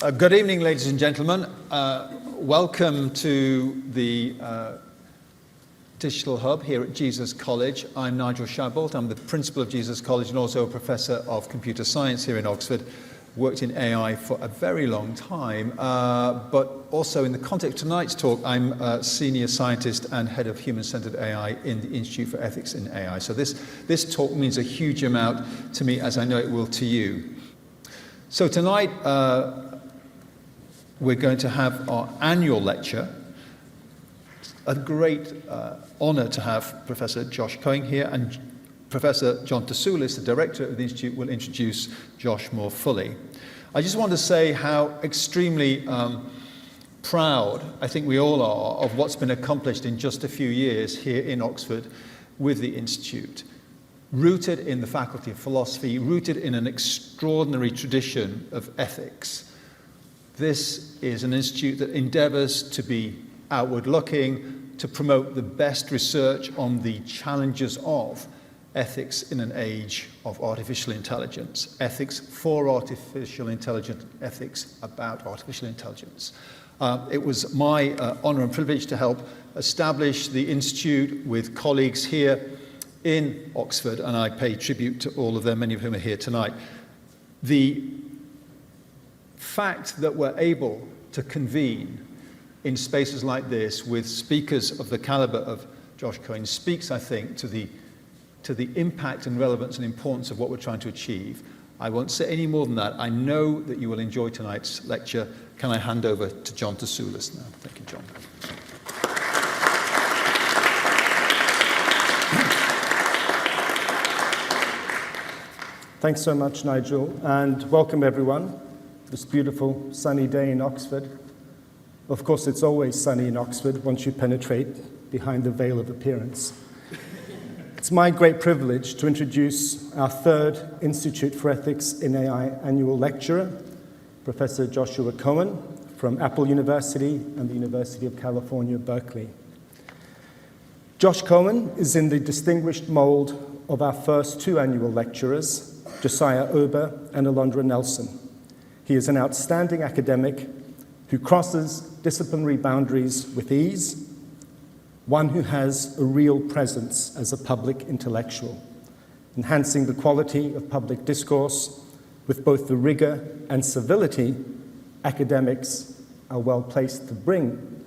Good evening, ladies and gentlemen. Welcome to the Digital Hub here at Jesus College. I'm Nigel Shadbolt. I'm the principal of Jesus College and also a professor of computer science here in Oxford. Worked in AI for a very long time, but also in the context of tonight's talk, I'm a senior scientist and head of human-centered AI in the Institute for Ethics in AI. So this talk means a huge amount to me, as I know it will to you. So tonight, we're going to have our annual lecture. A great honor to have Professor Josh Cohen here, and Professor John Tsoulis, the director of the Institute, will introduce Josh more fully. I just want to say how extremely proud I think we all are of what's been accomplished in just a few years here in Oxford with the Institute. Rooted in the Faculty of Philosophy, rooted in an extraordinary tradition of ethics. This is an institute that endeavors to be outward-looking, to promote the best research on the challenges of ethics in an age of artificial intelligence. Ethics for artificial intelligence, ethics about artificial intelligence. It was my honor and privilege to help establish the institute with colleagues here in Oxford, and I pay tribute to all of them, many of whom are here tonight. The fact that we're able to convene in spaces like this with speakers of the caliber of Josh Cohen speaks, I think, to the impact and relevance and importance of what we're trying to achieve. I won't say any more than that. I know that you will enjoy tonight's lecture. Can I hand over to John Tsoulis now? Thank you, John. Thanks so much, Nigel, and welcome everyone. This beautiful sunny day in Oxford. Of course, it's always sunny in Oxford once you penetrate behind the veil of appearance. It's my great privilege to introduce our third Institute for Ethics in AI annual lecturer, Professor Joshua Cohen from Apple University and the University of California, Berkeley. Josh Cohen is in the distinguished mold of our first two annual lecturers, Josiah Ober and Alondra Nelson. He is an outstanding academic who crosses disciplinary boundaries with ease, one who has a real presence as a public intellectual, enhancing the quality of public discourse with both the rigor and civility academics are well placed to bring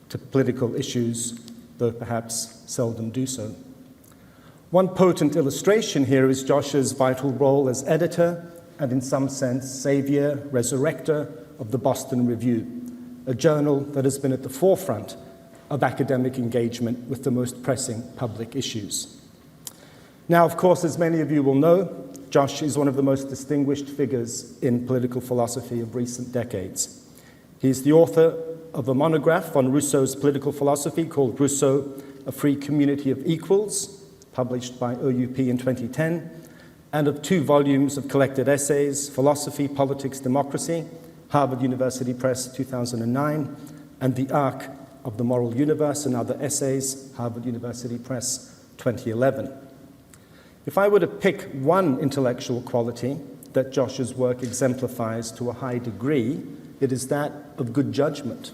to political issues, though perhaps seldom do so. One potent illustration here is Josh's vital role as editor and in some sense, savior, resurrector of the Boston Review, a journal that has been at the forefront of academic engagement with the most pressing public issues. Now, of course, as many of you will know, Josh is one of the most distinguished figures in political philosophy of recent decades. He is the author of a monograph on Rousseau's political philosophy called Rousseau, A Free Community of Equals, published by OUP in 2010, and of 2 volumes of collected essays, Philosophy, Politics, Democracy, Harvard University Press, 2009, and The Arc of the Moral Universe and Other Essays, Harvard University Press, 2011. If I were to pick one intellectual quality that Josh's work exemplifies to a high degree, it is that of good judgment.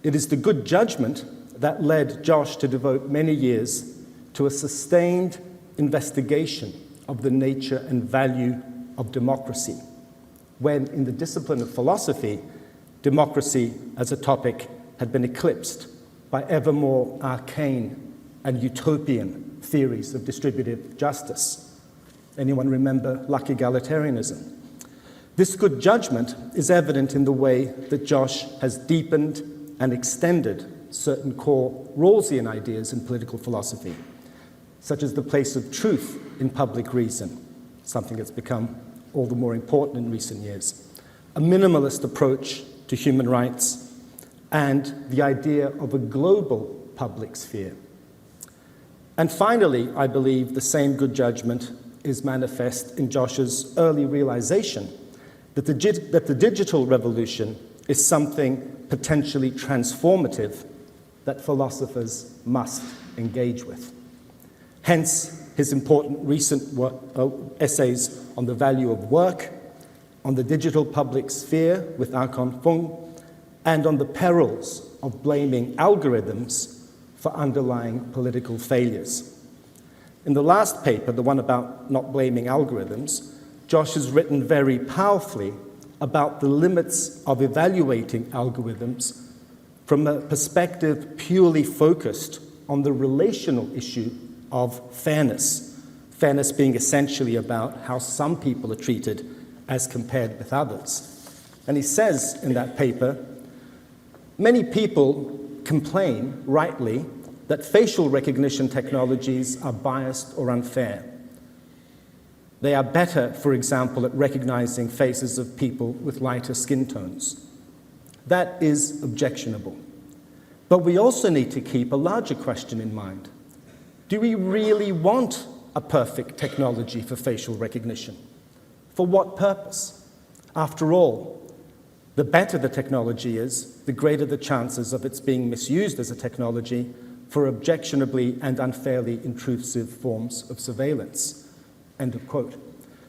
It is the good judgment that led Josh to devote many years to a sustained investigation of the nature and value of democracy, when in the discipline of philosophy, democracy as a topic had been eclipsed by ever more arcane and utopian theories of distributive justice. Anyone remember luck egalitarianism? This good judgment is evident in the way that Josh has deepened and extended certain core Rawlsian ideas in political philosophy, such as the place of truth in public reason, something that's become all the more important in recent years, a minimalist approach to human rights, and the idea of a global public sphere. And finally, I believe the same good judgment is manifest in Josh's early realization that the digital revolution is something potentially transformative that philosophers must engage with. Hence, his important recent essays on the value of work on the digital public sphere with Akon Fung, and on the perils of blaming algorithms for underlying political failures. In the last paper, the one about not blaming algorithms, Josh has written very powerfully about the limits of evaluating algorithms from a perspective purely focused on the relational issue of fairness. Fairness being essentially about how some people are treated as compared with others. And he says in that paper, many people complain, rightly, that facial recognition technologies are biased or unfair. They are better, for example, at recognizing faces of people with lighter skin tones. That is objectionable. But we also need to keep a larger question in mind. Do we really want a perfect technology for facial recognition? For what purpose? After all, the better the technology is, the greater the chances of its being misused as a technology for objectionably and unfairly intrusive forms of surveillance. End of quote.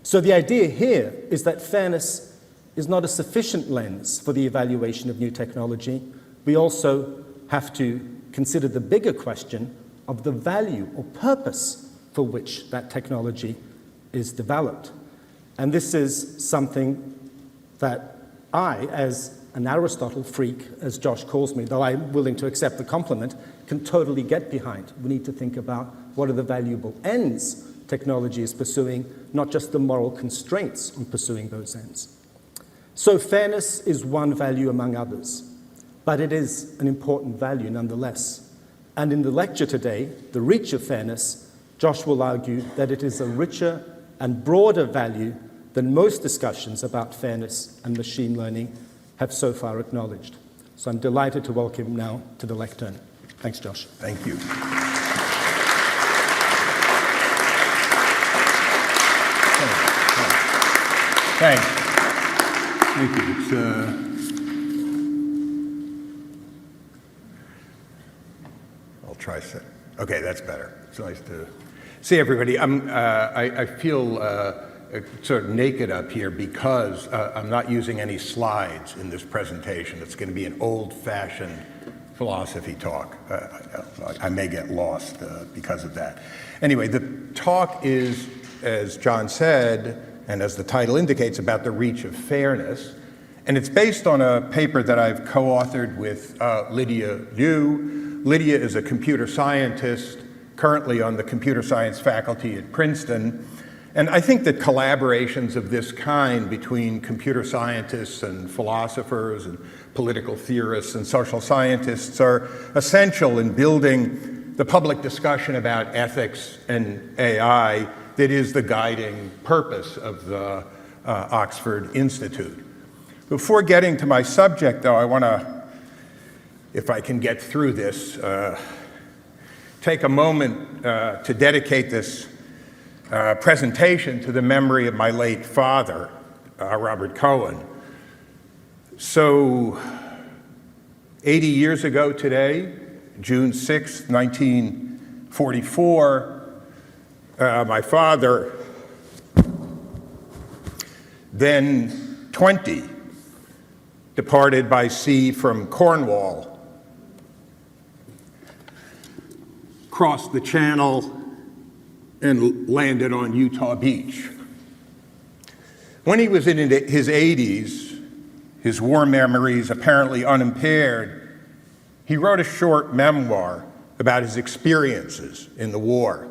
So the idea here is that fairness is not a sufficient lens for the evaluation of new technology. We also have to consider the bigger question of the value or purpose for which that technology is developed. And this is something that I, as an Aristotle freak, as Josh calls me, though I'm willing to accept the compliment, can totally get behind. We need to think about what are the valuable ends technology is pursuing, not just the moral constraints on pursuing those ends. So fairness is one value among others, but it is an important value nonetheless. And in the lecture today, The Reach of Fairness, Josh will argue that it is a richer and broader value than most discussions about fairness and machine learning have so far acknowledged. So I'm delighted to welcome him now to the lectern. Thanks, Josh. Thank you. Thanks. Thank you. I'll try set. Okay, that's better. It's nice to see everybody. I feel sort of naked up here because I'm not using any slides in this presentation. It's going to be an old-fashioned philosophy talk. I may get lost because of that. Anyway, the talk is, as John said, and as the title indicates, about the reach of fairness. And it's based on a paper that I've co-authored with Lydia Liu. Lydia is a computer scientist, currently on the computer science faculty at Princeton. And I think that collaborations of this kind between computer scientists and philosophers and political theorists and social scientists are essential in building the public discussion about ethics and AI that is the guiding purpose of the Oxford Institute. Before getting to my subject, though, I want to, if I can get through this, take a moment to dedicate this presentation to the memory of my late father, Robert Cohen. So, 80 years ago today, June 6, 1944, my father, then 20, departed by sea from Cornwall, crossed the channel, and landed on Utah Beach. When he was in his 80s, his war memories apparently unimpaired, he wrote a short memoir about his experiences in the war.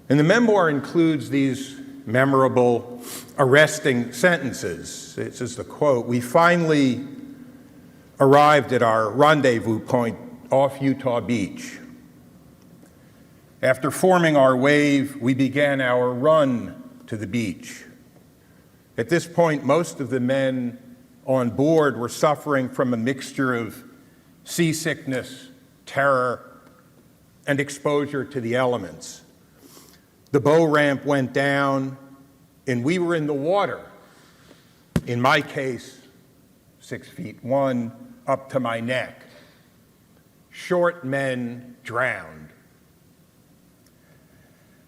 And the memoir includes these memorable, arresting sentences. This is the quote: "We finally arrived at our rendezvous point off Utah Beach. After forming our wave, we began our run to the beach. At this point, most of the men on board were suffering from a mixture of seasickness, terror, and exposure to the elements. The bow ramp went down, and we were in the water. In my case, 6'1", up to my neck. Short men drowned."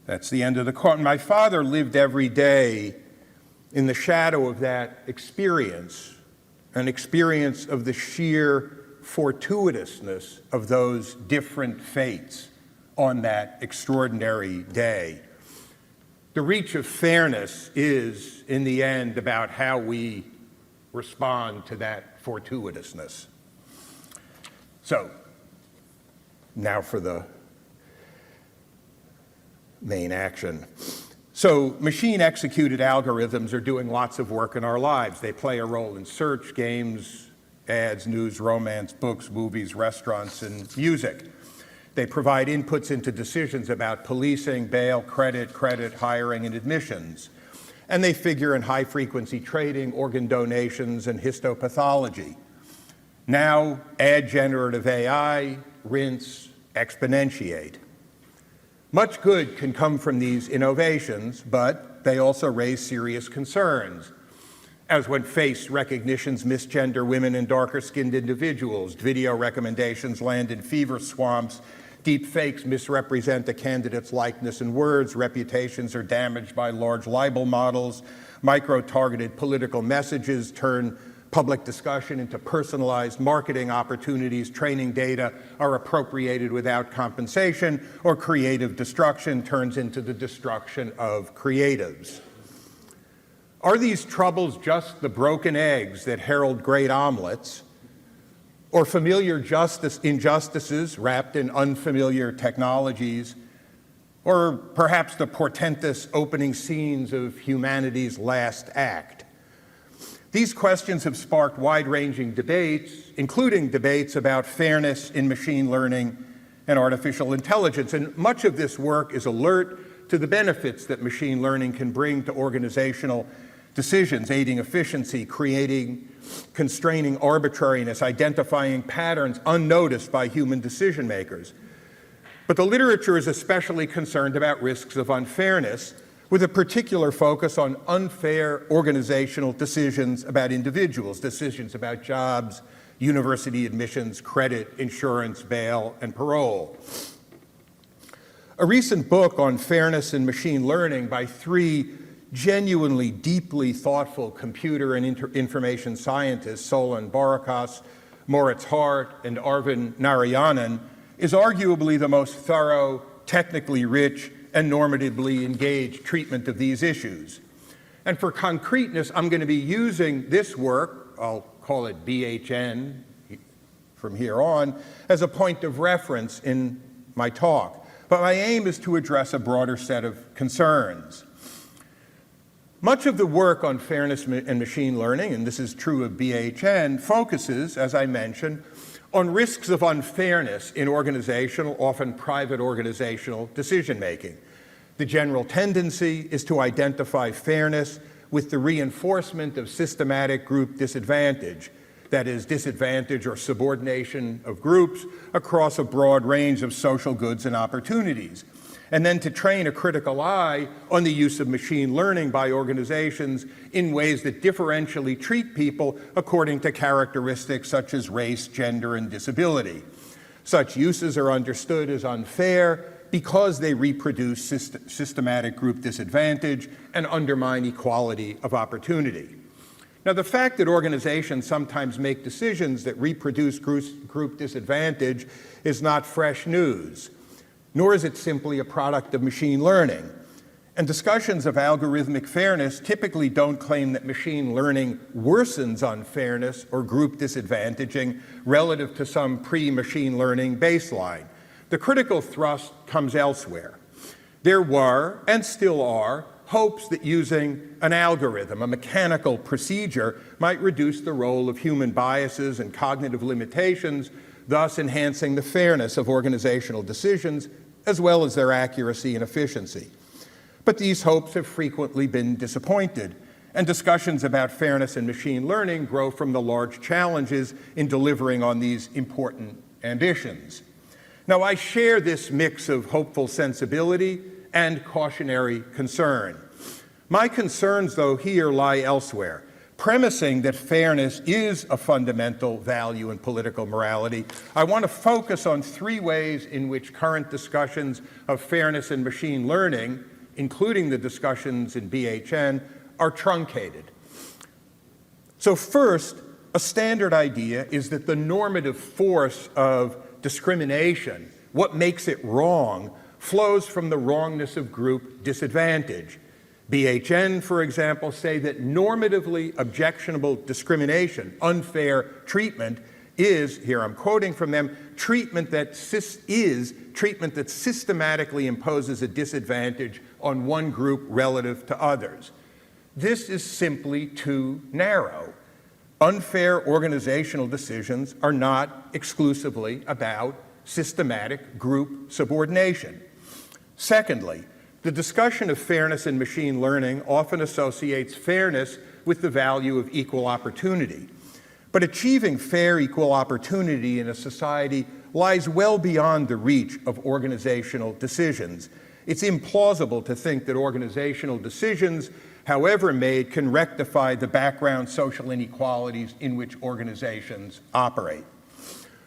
That's the end of the quote. My father lived every day in the shadow of that experience, an experience of the sheer fortuitousness of those different fates on that extraordinary day. The reach of fairness is, in the end, about how we respond to that fortuitousness. So, now for the main action. So, machine-executed algorithms are doing lots of work in our lives. They play a role in search, games, ads, news, romance, books, movies, restaurants, and music. They provide inputs into decisions about policing, bail, credit, hiring, and admissions. And they figure in high-frequency trading, organ donations, and histopathology. Now, add generative AI, rinse, exponentiate. Much good can come from these innovations, but they also raise serious concerns, as when face recognitions misgender women and darker-skinned individuals, video recommendations land in fever swamps, deep fakes misrepresent a candidate's likeness and words, reputations are damaged by large libel models, micro-targeted political messages turn public discussion into personalized marketing opportunities, training data are appropriated without compensation, or creative destruction turns into the destruction of creatives. Are these troubles just the broken eggs that herald great omelets, or familiar injustices wrapped in unfamiliar technologies, or perhaps the portentous opening scenes of humanities' last act? These questions have sparked wide-ranging debates, including debates about fairness in machine learning and artificial intelligence, and much of this work is alert to the benefits that machine learning can bring to organizational decisions, aiding efficiency, constraining arbitrariness, identifying patterns unnoticed by human decision makers. But the literature is especially concerned about risks of unfairness, with a particular focus on unfair organizational decisions about individuals, decisions about jobs, university admissions, credit, insurance, bail, and parole. A recent book on fairness in machine learning by three genuinely deeply thoughtful computer and information scientists, Solon Barakas, Moritz Hart, and Arvind Narayanan, is arguably the most thorough, technically rich, and normatively engaged treatment of these issues. And for concreteness, I'm going to be using this work, I'll call it BHN from here on, as a point of reference in my talk. But my aim is to address a broader set of concerns. Much of the work on fairness and machine learning, and this is true of BHN, focuses, as I mentioned, on risks of unfairness in organizational, often private organizational decision-making. The general tendency is to identify fairness with the reinforcement of systematic group disadvantage, that is, disadvantage or subordination of groups across a broad range of social goods and opportunities, and then to train a critical eye on the use of machine learning by organizations in ways that differentially treat people according to characteristics such as race, gender, and disability. Such uses are understood as unfair because they reproduce systematic group disadvantage and undermine equality of opportunity. Now, the fact that organizations sometimes make decisions that reproduce group disadvantage is not fresh news, nor is it simply a product of machine learning. And discussions of algorithmic fairness typically don't claim that machine learning worsens unfairness or group disadvantaging relative to some pre-machine learning baseline. The critical thrust comes elsewhere. There were, and still are, hopes that using an algorithm, a mechanical procedure, might reduce the role of human biases and cognitive limitations, thus enhancing the fairness of organizational decisions, as well as their accuracy and efficiency. But these hopes have frequently been disappointed, and discussions about fairness in machine learning grow from the large challenges in delivering on these important ambitions. Now, I share this mix of hopeful sensibility and cautionary concern. My concerns, though, here lie elsewhere. Premising that fairness is a fundamental value in political morality, I want to focus on three ways in which current discussions of fairness in machine learning, including the discussions in BHN, are truncated. So first, a standard idea is that the normative force of discrimination, what makes it wrong, flows from the wrongness of group disadvantage. BHN, for example, say that normatively objectionable discrimination, unfair treatment, is, here I'm quoting from them, treatment that systematically imposes a disadvantage on one group relative to others. This is simply too narrow. Unfair organizational decisions are not exclusively about systematic group subordination. Secondly, the discussion of fairness in machine learning often associates fairness with the value of equal opportunity. But achieving fair equal opportunity in a society lies well beyond the reach of organizational decisions. It's implausible to think that organizational decisions, however made, can rectify the background social inequalities in which organizations operate.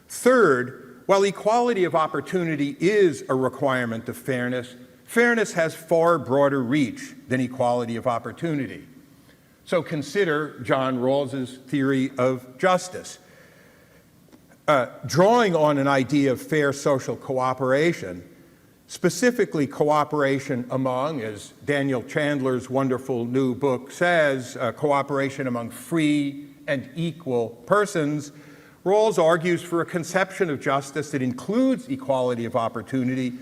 Third, while equality of opportunity is a requirement of fairness, fairness has far broader reach than equality of opportunity. So consider John Rawls's theory of justice. Drawing on an idea of fair social cooperation, specifically cooperation among, as Daniel Chandler's wonderful new book says, cooperation among free and equal persons, Rawls argues for a conception of justice that includes equality of opportunity,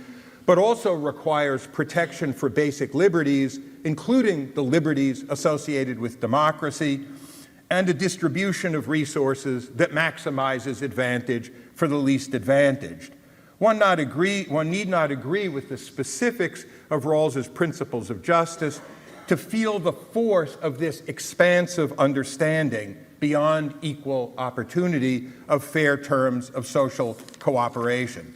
but also requires protection for basic liberties, including the liberties associated with democracy, and a distribution of resources that maximizes advantage for the least advantaged. One need not agree with the specifics of Rawls's principles of justice to feel the force of this expansive understanding beyond equal opportunity of fair terms of social cooperation.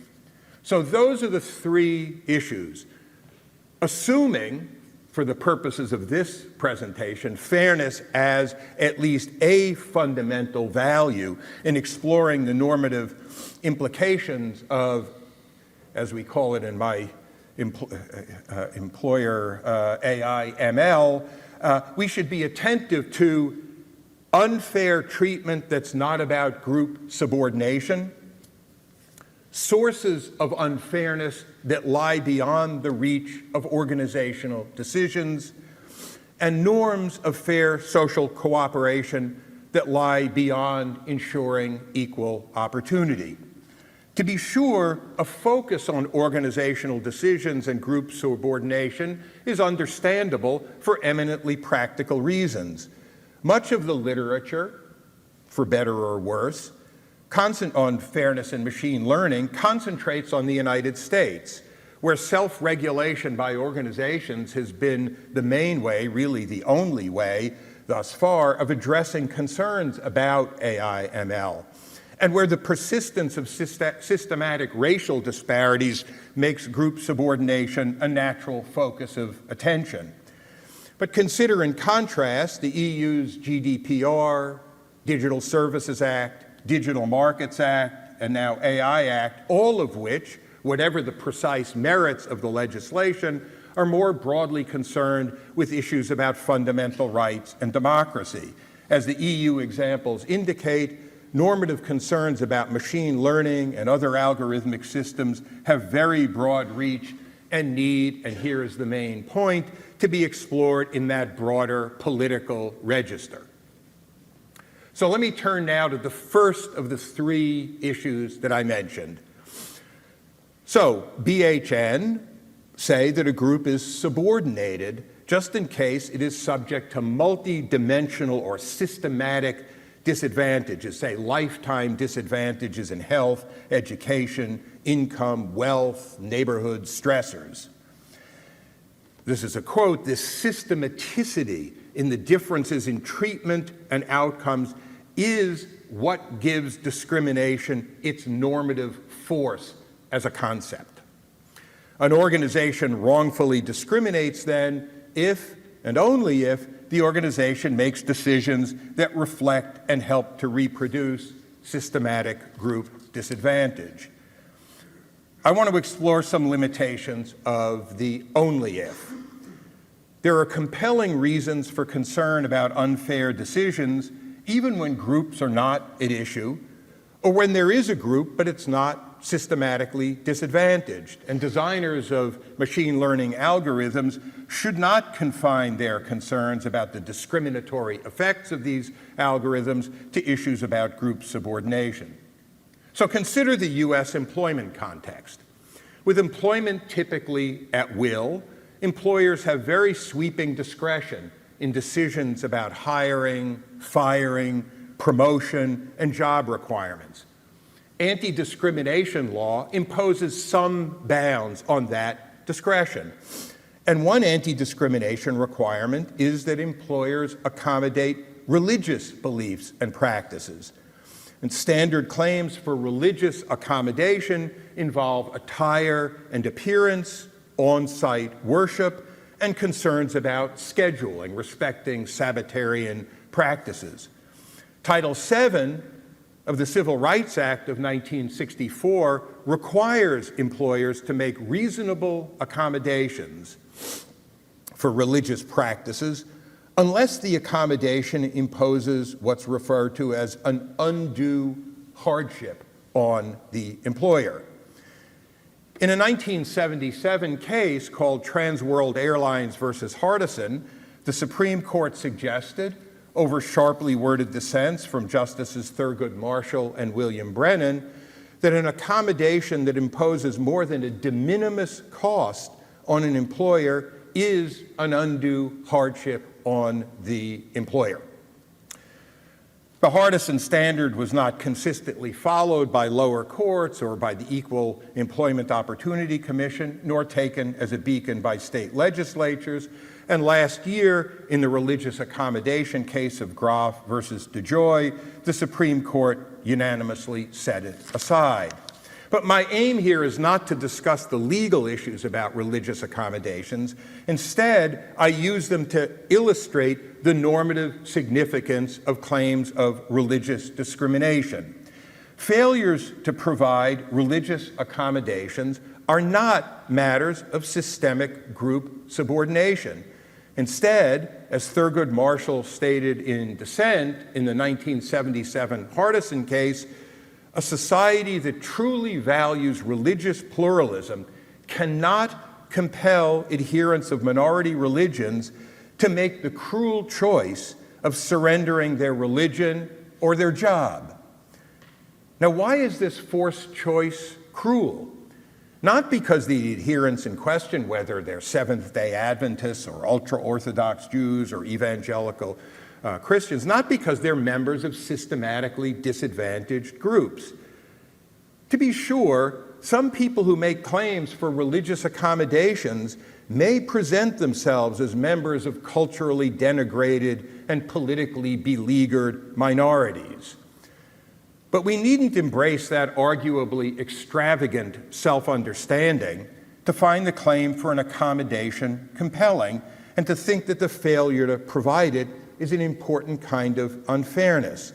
So those are the three issues. Assuming, for the purposes of this presentation, fairness as at least a fundamental value in exploring the normative implications of, as we call it in my employer, AI, ML, we should be attentive to unfair treatment that's not about group subordination, sources of unfairness that lie beyond the reach of organizational decisions, and norms of fair social cooperation that lie beyond ensuring equal opportunity. To be sure, a focus on organizational decisions and group subordination is understandable for eminently practical reasons. Much of the literature, for better or worse, on fairness in machine learning concentrates on the United States, where self-regulation by organizations has been the main way, really the only way thus far, of addressing concerns about AI, ML, and where the persistence of systematic racial disparities makes group subordination a natural focus of attention. But consider in contrast the EU's GDPR, Digital Services Act, Digital Markets Act, and now AI Act, all of which, whatever the precise merits of the legislation, are more broadly concerned with issues about fundamental rights and democracy. As the EU examples indicate, normative concerns about machine learning and other algorithmic systems have very broad reach and need, and here is the main point, to be explored in that broader political register. So let me turn now to the first of the three issues that I mentioned. So BHN say that a group is subordinated just in case it is subject to multi-dimensional or systematic disadvantages, say lifetime disadvantages in health, education, income, wealth, neighborhood stressors. This is a quote, "This systematicity in the differences in treatment and outcomes is what gives discrimination its normative force as a concept." An organization wrongfully discriminates then if and only if the organization makes decisions that reflect and help to reproduce systematic group disadvantage. I want to explore some limitations of the only if. There are compelling reasons for concern about unfair decisions, even when groups are not at issue, or when there is a group, but it's not systematically disadvantaged. And designers of machine learning algorithms should not confine their concerns about the discriminatory effects of these algorithms to issues about group subordination. So consider the US employment context. With employment typically at will, employers have very sweeping discretion in decisions about hiring, firing, promotion, and job requirements. Anti-discrimination law imposes some bounds on that discretion. And one anti-discrimination requirement is that employers accommodate religious beliefs and practices. And standard claims for religious accommodation involve attire and appearance, on-site worship, and concerns about scheduling, respecting Sabbatarian practices. Title VII of the Civil Rights Act of 1964 requires employers to make reasonable accommodations for religious practices unless the accommodation imposes what's referred to as an undue hardship on the employer. In a 1977 case called Trans World Airlines versus Hardison, the Supreme Court suggested, over sharply worded dissents from Justices Thurgood Marshall and William Brennan, that an accommodation that imposes more than a de minimis cost on an employer is an undue hardship on the employer. The Hardison standard was not consistently followed by lower courts or by the Equal Employment Opportunity Commission, nor taken as a beacon by state legislatures. And last year, in the religious accommodation case of Groff versus DeJoy, the Supreme Court unanimously set it aside. But my aim here is not to discuss the legal issues about religious accommodations. Instead, I use them to illustrate the normative significance of claims of religious discrimination. Failures to provide religious accommodations are not matters of systemic group subordination. Instead, as Thurgood Marshall stated in dissent in the 1977 Hardison case, a society that truly values religious pluralism cannot compel adherents of minority religions to make the cruel choice of surrendering their religion or their job. Now, why is this forced choice cruel? Not because the adherents in question, whether they're Seventh-day Adventists or ultra-Orthodox Jews or evangelical Christians, not because they're members of systematically disadvantaged groups. To be sure, some people who make claims for religious accommodations may present themselves as members of culturally denigrated and politically beleaguered minorities. But we needn't embrace that arguably extravagant self-understanding to find the claim for an accommodation compelling and to think that the failure to provide it is an important kind of unfairness.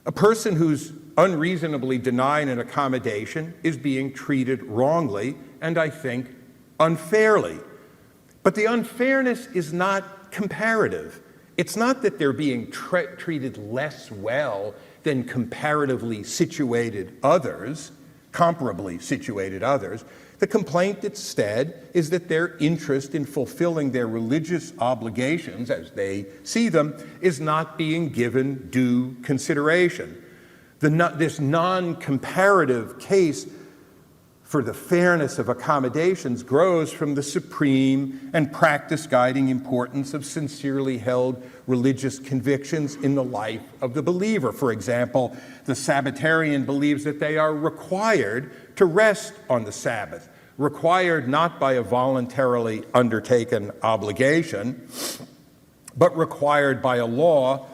A person who's unreasonably denied an accommodation is being treated wrongly and, I think, unfairly. But the unfairness is not comparative. It's not that they're being treated less well than comparatively situated others, comparably situated others. The complaint instead is that their interest in fulfilling their religious obligations, as they see them, is not being given due consideration. This non-comparative case for the fairness of accommodations grows from the supreme and practice-guiding importance of sincerely held religious convictions in the life of the believer. For example, the Sabbatarian believes that they are required to rest on the Sabbath, required not by a voluntarily undertaken obligation, but required by a law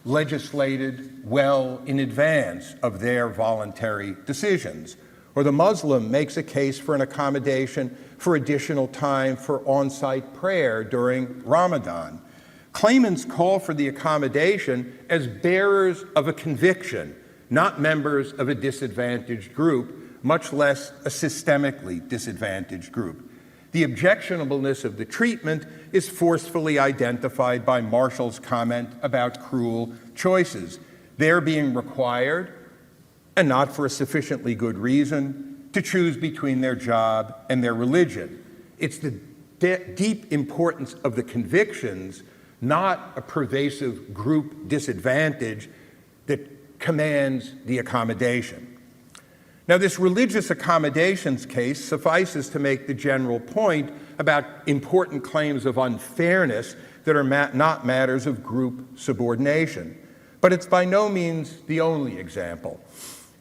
legislated well in advance of their voluntary decisions. Or the Muslim makes a case for an accommodation for additional time for on-site prayer during Ramadan. Claimants call for the accommodation as bearers of a conviction, not members of a disadvantaged group, much less a systemically disadvantaged group. The objectionableness of the treatment is forcefully identified by Marshall's comment about cruel choices. They're being required, and not for a sufficiently good reason, to choose between their job and their religion. It's the deep importance of the convictions, not a pervasive group disadvantage, that commands the accommodation. Now, this religious accommodations case suffices to make the general point about important claims of unfairness that are not matters of group subordination. But it's by no means the only example.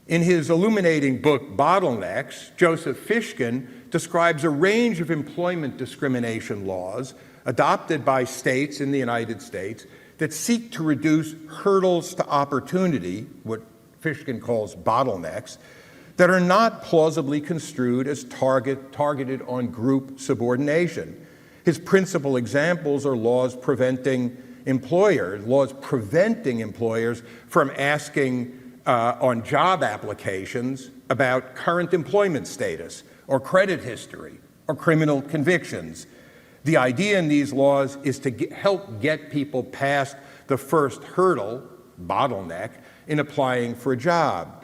In his illuminating book, Bottlenecks, Joseph Fishkin describes a range of employment discrimination laws adopted by states in the United States that seek to reduce hurdles to opportunity, what Fishkin calls bottlenecks, that are not plausibly construed as targeted on group subordination. His principal examples are laws preventing employers from asking on job applications about current employment status or credit history or criminal convictions. The idea in these laws is to help get people past the first hurdle, bottleneck, in applying for a job.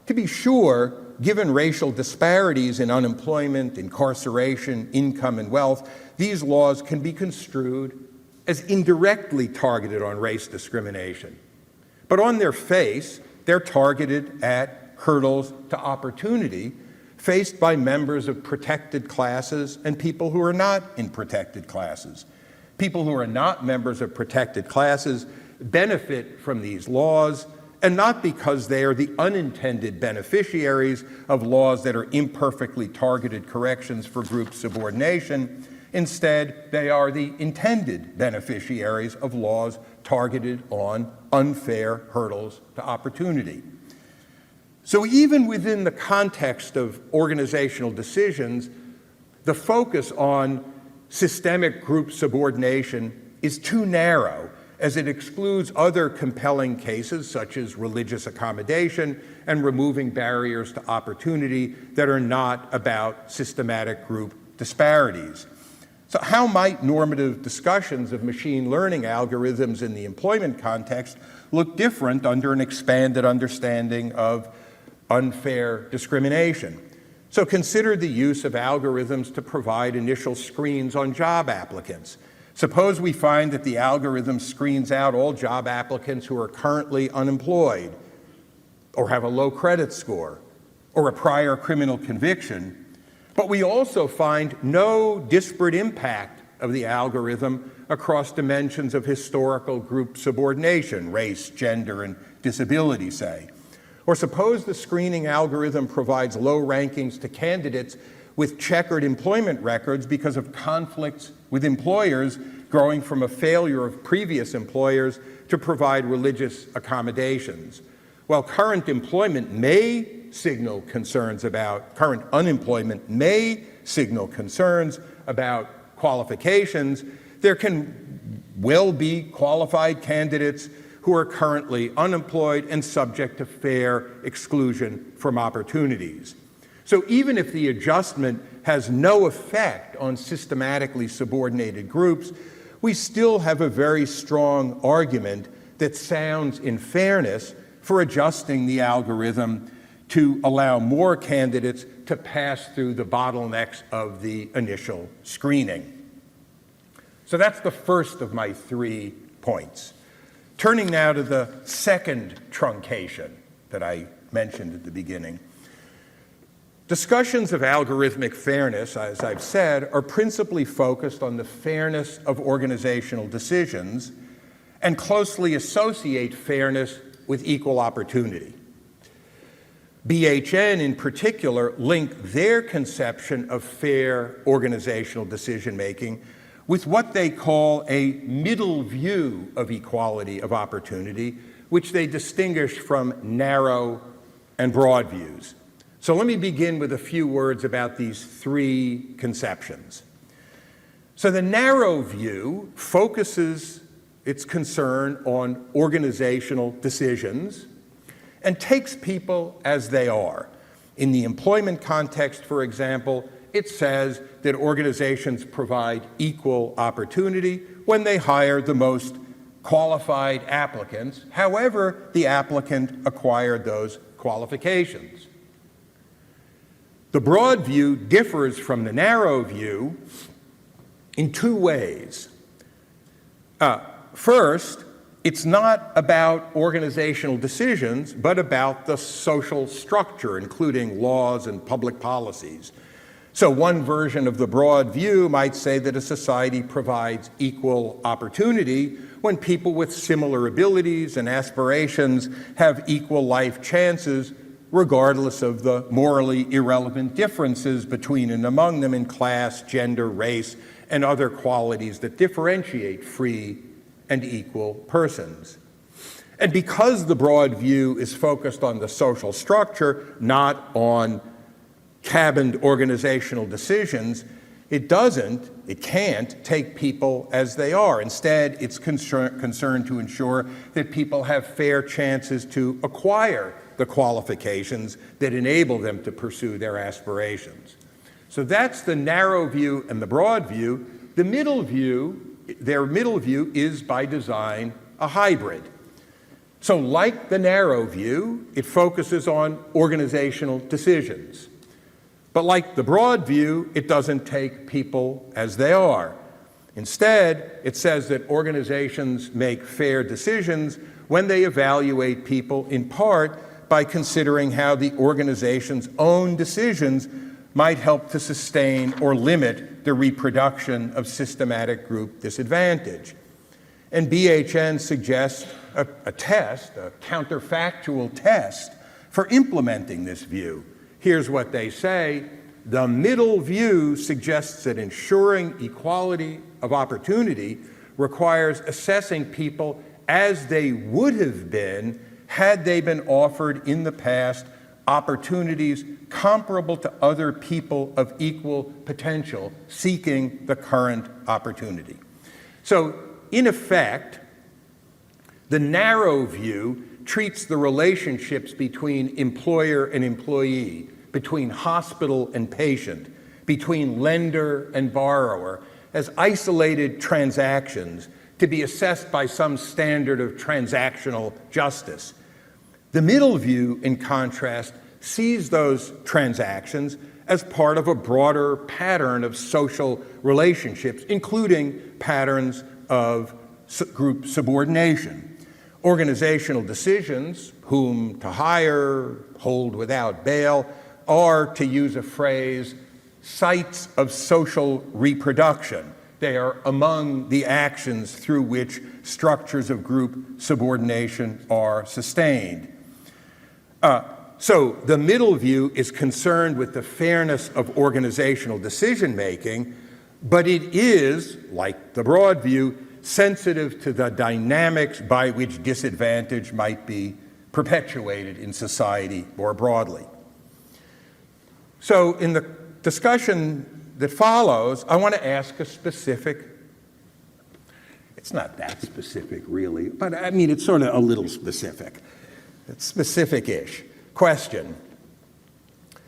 To be sure, given racial disparities in unemployment, incarceration, income, and wealth, these laws can be construed as indirectly targeted on race discrimination. But on their face, they're targeted at hurdles to opportunity faced by members of protected classes and people who are not in protected classes. People who are not members of protected classes benefit from these laws, and not because they are the unintended beneficiaries of laws that are imperfectly targeted corrections for group subordination. Instead, they are the intended beneficiaries of laws targeted on unfair hurdles to opportunity. So even within the context of organizational decisions, the focus on systemic group subordination is too narrow, as it excludes other compelling cases such as religious accommodation and removing barriers to opportunity that are not about systematic group disparities. So how might normative discussions of machine learning algorithms in the employment context look different under an expanded understanding of unfair discrimination? So consider the use of algorithms to provide initial screens on job applicants. Suppose we find that the algorithm screens out all job applicants who are currently unemployed or have a low credit score or a prior criminal conviction, but we also find no disparate impact of the algorithm across dimensions of historical group subordination, race, gender, and disability, say. Or suppose the screening algorithm provides low rankings to candidates with checkered employment records because of conflicts with employers growing from a failure of previous employers to provide religious accommodations. While current unemployment may signal concerns about qualifications, there can well be qualified candidates who are currently unemployed and subject to fair exclusion from opportunities. So even if the adjustment has no effect on systematically subordinated groups, we still have a very strong argument that sounds in fairness for adjusting the algorithm to allow more candidates to pass through the bottlenecks of the initial screening. So that's the first of my 3 points. Turning now to the second truncation that I mentioned at the beginning. Discussions of algorithmic fairness, as I've said, are principally focused on the fairness of organizational decisions and closely associate fairness with equal opportunity. BHN, in particular, link their conception of fair organizational decision-making with what they call a middle view of equality of opportunity, which they distinguish from narrow and broad views. So let me begin with a few words about these 3 conceptions. So the narrow view focuses its concern on organizational decisions and takes people as they are. In the employment context, for example, it says that organizations provide equal opportunity when they hire the most qualified applicants, however the applicant acquired those qualifications. The broad view differs from the narrow view in two ways. First, it's not about organizational decisions, but about the social structure, including laws and public policies. So one version of the broad view might say that a society provides equal opportunity when people with similar abilities and aspirations have equal life chances, regardless of the morally irrelevant differences between and among them in class, gender, race, and other qualities that differentiate free and equal persons. And because the broad view is focused on the social structure, not on cabined organizational decisions, it can't take people as they are. Instead, it's concerned to ensure that people have fair chances to acquire the qualifications that enable them to pursue their aspirations. So that's the narrow view and the broad view. The middle view, their middle view is by design a hybrid. So like the narrow view, it focuses on organizational decisions. But like the broad view, it doesn't take people as they are. Instead, it says that organizations make fair decisions when they evaluate people in part by considering how the organization's own decisions might help to sustain or limit the reproduction of systematic group disadvantage. And BHN suggests a test, a counterfactual test, for implementing this view. Here's what they say. The middle view suggests that ensuring equality of opportunity requires assessing people as they would have been had they been offered in the past opportunities comparable to other people of equal potential seeking the current opportunity. So, in effect, the narrow view treats the relationships between employer and employee, between hospital and patient, between lender and borrower, as isolated transactions to be assessed by some standard of transactional justice. The middle view, in contrast, sees those transactions as part of a broader pattern of social relationships, including patterns of group subordination. Organizational decisions, whom to hire, hold without bail, are, to use a phrase, sites of social reproduction. They are among the actions through which structures of group subordination are sustained. So the middle view is concerned with the fairness of organizational decision-making, but it is, like the broad view, sensitive to the dynamics by which disadvantage might be perpetuated in society more broadly. So in the discussion that follows, I want to ask a specific, it's not that specific really, but I mean it's sort of a little specific. It's specific-ish question.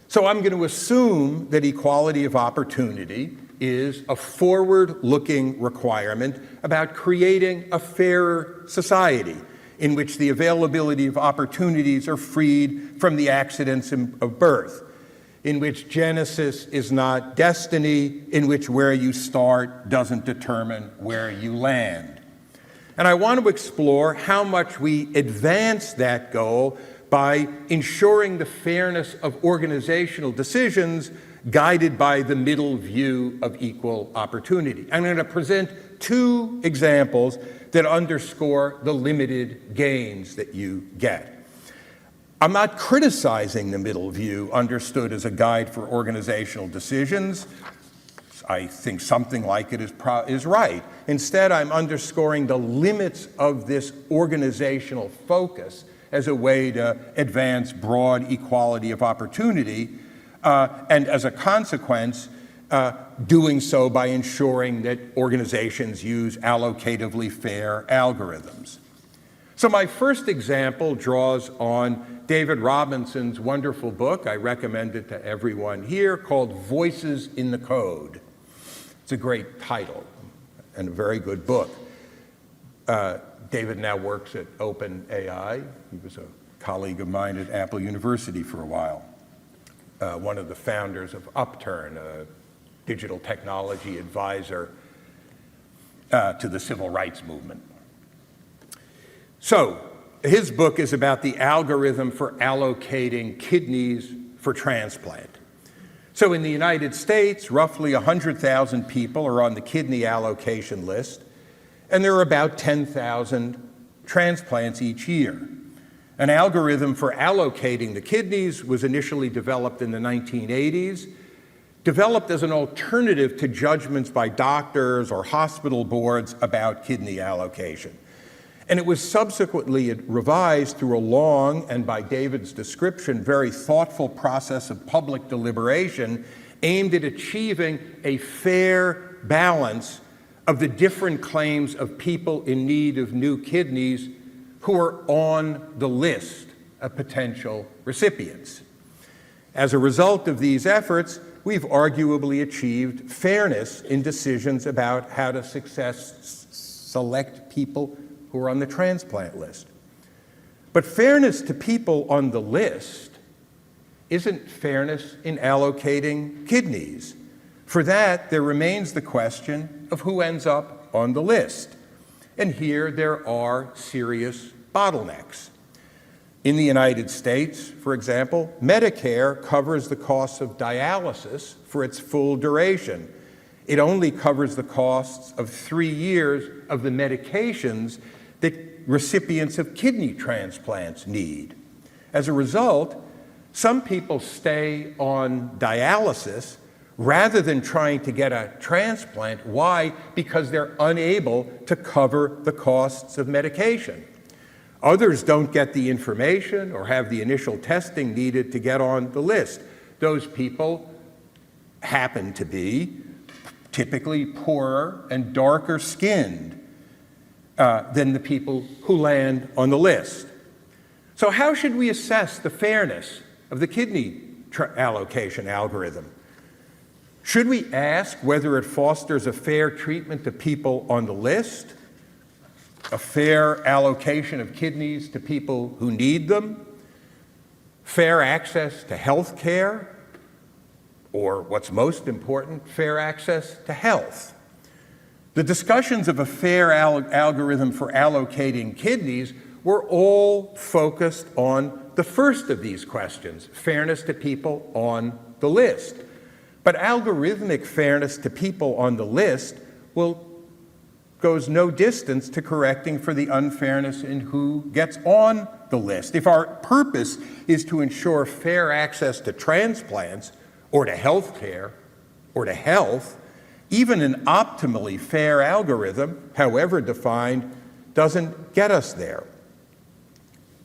So I'm going to assume that equality of opportunity is a forward-looking requirement about creating a fairer society in which the availability of opportunities are freed from the accidents of birth, in which genesis is not destiny, in which where you start doesn't determine where you land. And I want to explore how much we advance that goal by ensuring the fairness of organizational decisions guided by the middle view of equal opportunity. I'm going to present two examples that underscore the limited gains that you get. I'm not criticizing the middle view understood as a guide for organizational decisions. I think something like it is right. Instead, I'm underscoring the limits of this organizational focus as a way to advance broad equality of opportunity, and as a consequence, doing so by ensuring that organizations use allocatively fair algorithms. So my first example draws on David Robinson's wonderful book, I recommend it to everyone here, called Voices in the Code. It's a great title and a very good book. David now works at OpenAI. He was a colleague of mine at Apple University for a while. One of the founders of Upturn, a digital technology advisor to the civil rights movement. So, his book is about the algorithm for allocating kidneys for transplant. So in the United States, roughly 100,000 people are on the kidney allocation list, and there are about 10,000 transplants each year. An algorithm for allocating the kidneys was initially developed in the 1980s, developed as an alternative to judgments by doctors or hospital boards about kidney allocation. And it was subsequently revised through a long, and by David's description, very thoughtful process of public deliberation aimed at achieving a fair balance of the different claims of people in need of new kidneys who are on the list of potential recipients. As a result of these efforts, we've arguably achieved fairness in decisions about how to select people who are on the transplant list. But fairness to people on the list isn't fairness in allocating kidneys. For that, there remains the question of who ends up on the list. And here there are serious bottlenecks. In the United States, for example, Medicare covers the costs of dialysis for its full duration. It only covers the costs of 3 years of the medications that recipients of kidney transplants need. As a result, some people stay on dialysis rather than trying to get a transplant. Why? Because they're unable to cover the costs of medication. Others don't get the information or have the initial testing needed to get on the list. Those people happen to be typically poorer and darker skinned than the people who land on the list. So how should we assess the fairness of the kidney allocation algorithm? Should we ask whether it fosters a fair treatment to people on the list, a fair allocation of kidneys to people who need them, fair access to health care, or what's most important, fair access to health? The discussions of a fair algorithm for allocating kidneys were all focused on the first of these questions, fairness to people on the list. But algorithmic fairness to people on the list goes no distance to correcting for the unfairness in who gets on the list. If our purpose is to ensure fair access to transplants or to health care or to health, even an optimally fair algorithm, however defined, doesn't get us there.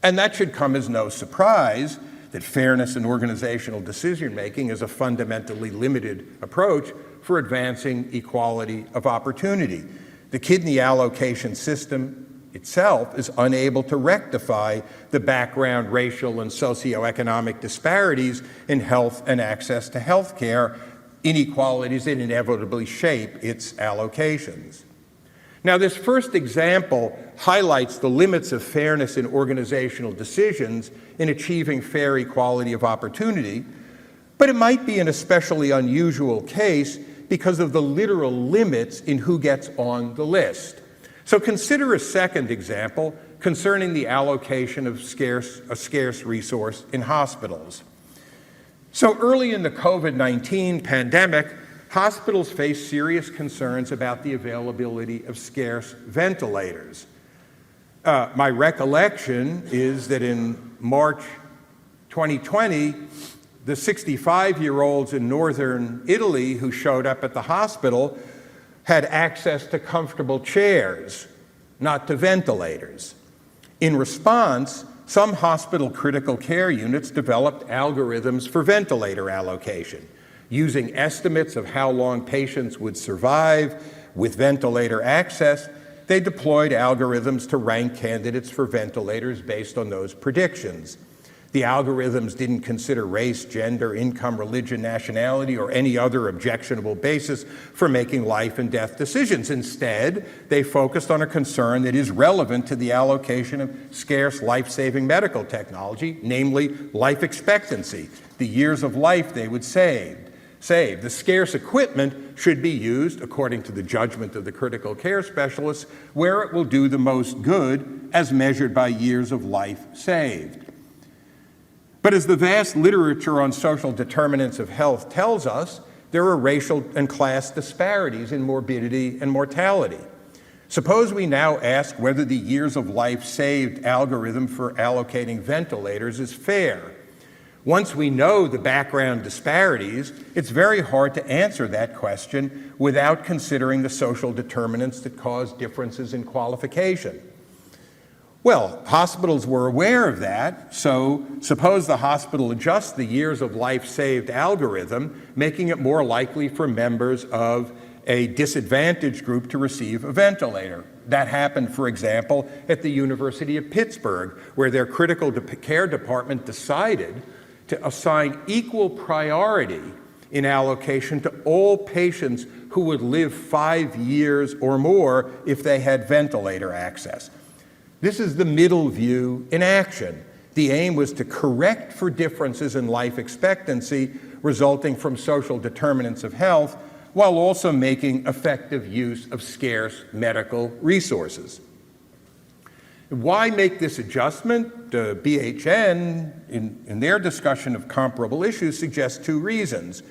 And that should come as no surprise that fairness in organizational decision-making is a fundamentally limited approach for advancing equality of opportunity. The kidney allocation system itself is unable to rectify the background racial and socioeconomic disparities in health and access to health care, inequalities that inevitably shape its allocations. Now, this first example highlights the limits of fairness in organizational decisions in achieving fair equality of opportunity, but it might be an especially unusual case because of the literal limits in who gets on the list. So consider a second example concerning the allocation of a scarce resource in hospitals. So early in the COVID-19 pandemic, hospitals faced serious concerns about the availability of scarce ventilators. My recollection is that in March 2020, the 65-year-olds in northern Italy who showed up at the hospital had access to comfortable chairs, not to ventilators. In response, some hospital critical care units developed algorithms for ventilator allocation, using estimates of how long patients would survive with ventilator access. they deployed algorithms to rank candidates for ventilators based on those predictions. The algorithms didn't consider race, gender, income, religion, nationality, or any other objectionable basis for making life and death decisions. Instead, they focused on a concern that is relevant to the allocation of scarce life-saving medical technology, namely life expectancy, the years of life they would save. The scarce equipment should be used, according to the judgment of the critical care specialists, where it will do the most good as measured by years of life saved. But as the vast literature on social determinants of health tells us, there are racial and class disparities in morbidity and mortality. Suppose we now ask whether the years of life saved algorithm for allocating ventilators is fair. Once we know the background disparities, it's very hard to answer that question without considering the social determinants that cause differences in qualification. Well, hospitals were aware of that, so suppose the hospital adjusts the years of life saved algorithm, making it more likely for members of a disadvantaged group to receive a ventilator. That happened, for example, at the University of Pittsburgh, where their critical care department decided to assign equal priority in allocation to all patients who would live 5 years or more if they had ventilator access. This is the middle view in action. The aim was to correct for differences in life expectancy resulting from social determinants of health, while also making effective use of scarce medical resources. Why make this adjustment? BHN, in their discussion of comparable issues, suggests 2 reasons.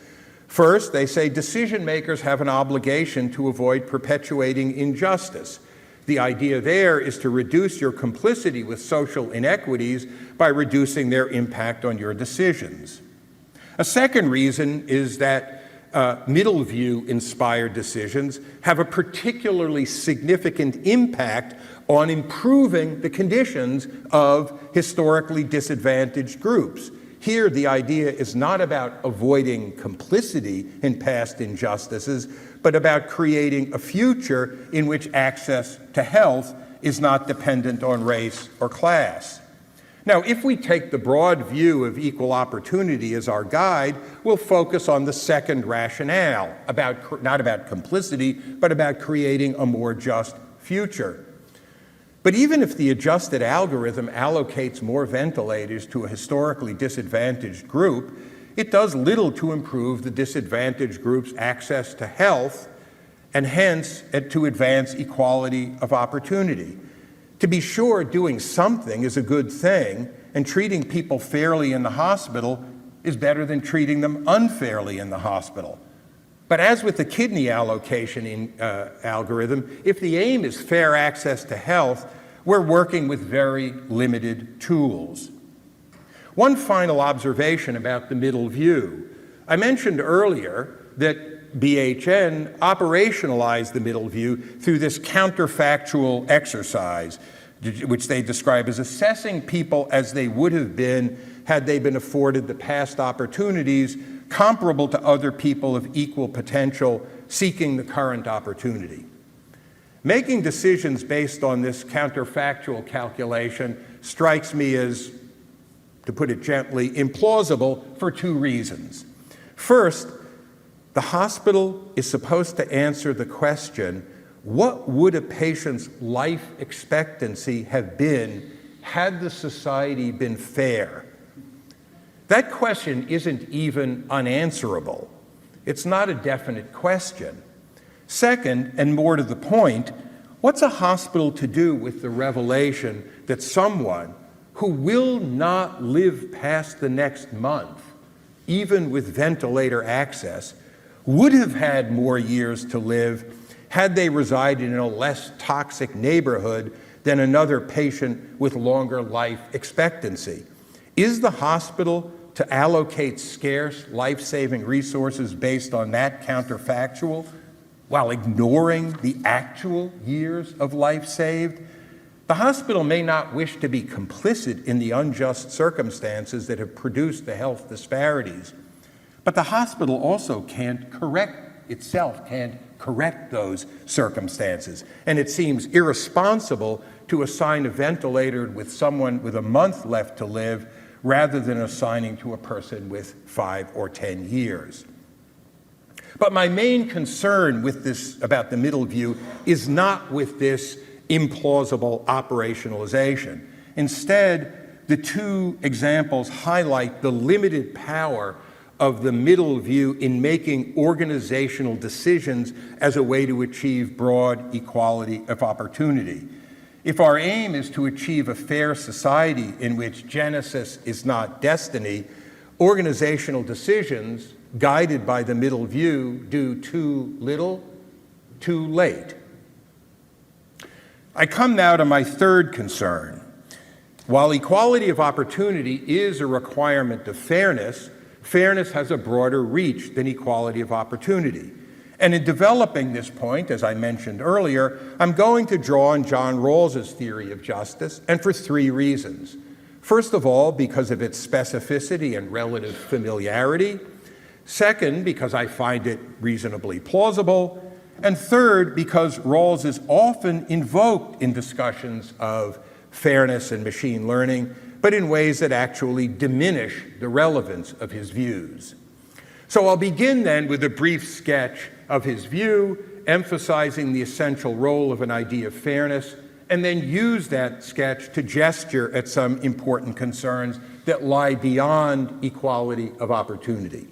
First, they say decision makers have an obligation to avoid perpetuating injustice. The idea there is to reduce your complicity with social inequities by reducing their impact on your decisions. A second reason is that middle view inspired decisions have a particularly significant impact on improving the conditions of historically disadvantaged groups. Here, the idea is not about avoiding complicity in past injustices, but about creating a future in which access to health is not dependent on race or class. Now, if we take the broad view of equal opportunity as our guide, we'll focus on the second rationale, not about complicity, but about creating a more just future. But even if the adjusted algorithm allocates more ventilators to a historically disadvantaged group, it does little to improve the disadvantaged group's access to health and hence to advance equality of opportunity. To be sure, doing something is a good thing, and treating people fairly in the hospital is better than treating them unfairly in the hospital. But as with the kidney allocation algorithm, if the aim is fair access to health, we're working with very limited tools. One final observation about the middle view. I mentioned earlier that BHN operationalized the middle view through this counterfactual exercise, which they describe as assessing people as they would have been had they been afforded the past opportunities comparable to other people of equal potential seeking the current opportunity. Making decisions based on this counterfactual calculation strikes me as, to put it gently, implausible for 2 reasons. First, the hospital is supposed to answer the question, what would a patient's life expectancy have been had the society been fair? That question isn't even unanswerable. It's not a definite question. Second, and more to the point, what's a hospital to do with the revelation that someone who will not live past the next month, even with ventilator access, would have had more years to live had they resided in a less toxic neighborhood than another patient with longer life expectancy? Is the hospital to allocate scarce life-saving resources based on that counterfactual while ignoring the actual years of life saved? The hospital may not wish to be complicit in the unjust circumstances that have produced the health disparities, but the hospital also can't correct itself, can't correct those circumstances. And it seems irresponsible to assign a ventilator with someone with a month left to live rather than assigning to a person with 5 or 10 years. But my main concern with this, about the middle view, is not with this implausible operationalization. Instead, the two examples highlight the limited power of the middle view in making organizational decisions as a way to achieve broad equality of opportunity. If our aim is to achieve a fair society in which genesis is not destiny, organizational decisions guided by the middle view do too little, too late. I come now to my third concern. While equality of opportunity is a requirement of fairness, fairness has a broader reach than equality of opportunity. And in developing this point, as I mentioned earlier, I'm going to draw on John Rawls's theory of justice, and for 3 reasons. First of all, because of its specificity and relative familiarity. Second, because I find it reasonably plausible. And third, because Rawls is often invoked in discussions of fairness and machine learning, but in ways that actually diminish the relevance of his views. So I'll begin then with a brief sketch of his view, emphasizing the essential role of an idea of fairness, and then use that sketch to gesture at some important concerns that lie beyond equality of opportunity.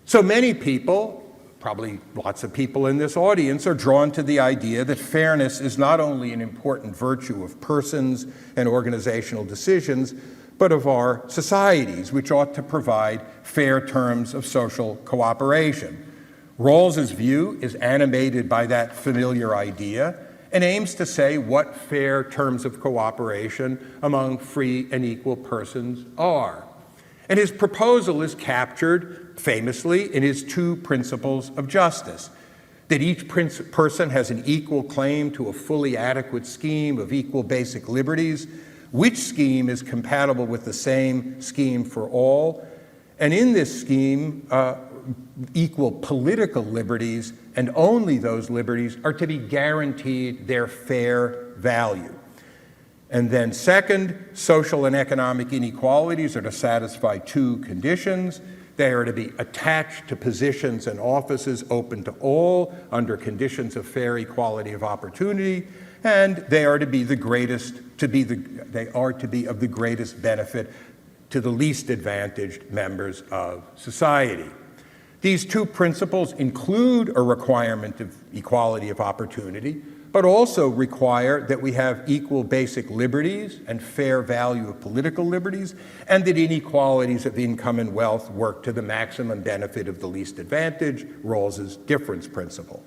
So many people, probably lots of people in this audience, are drawn to the idea that fairness is not only an important virtue of persons and organizational decisions, but of our societies, which ought to provide fair terms of social cooperation. Rawls's view is animated by that familiar idea and aims to say what fair terms of cooperation among free and equal persons are. And his proposal is captured famously in his 2 principles of justice, that each person has an equal claim to a fully adequate scheme of equal basic liberties, which scheme is compatible with the same scheme for all, and in this scheme, equal political liberties, and only those liberties are to be guaranteed their fair value. And then second, social and economic inequalities are to satisfy 2 conditions. They are to be attached to positions and offices open to all under conditions of fair equality of opportunity, and they are to be of the greatest benefit to the least advantaged members of society. These 2 principles include a requirement of equality of opportunity, but also require that we have equal basic liberties and fair value of political liberties, and that inequalities of income and wealth work to the maximum benefit of the least advantaged, Rawls's difference principle.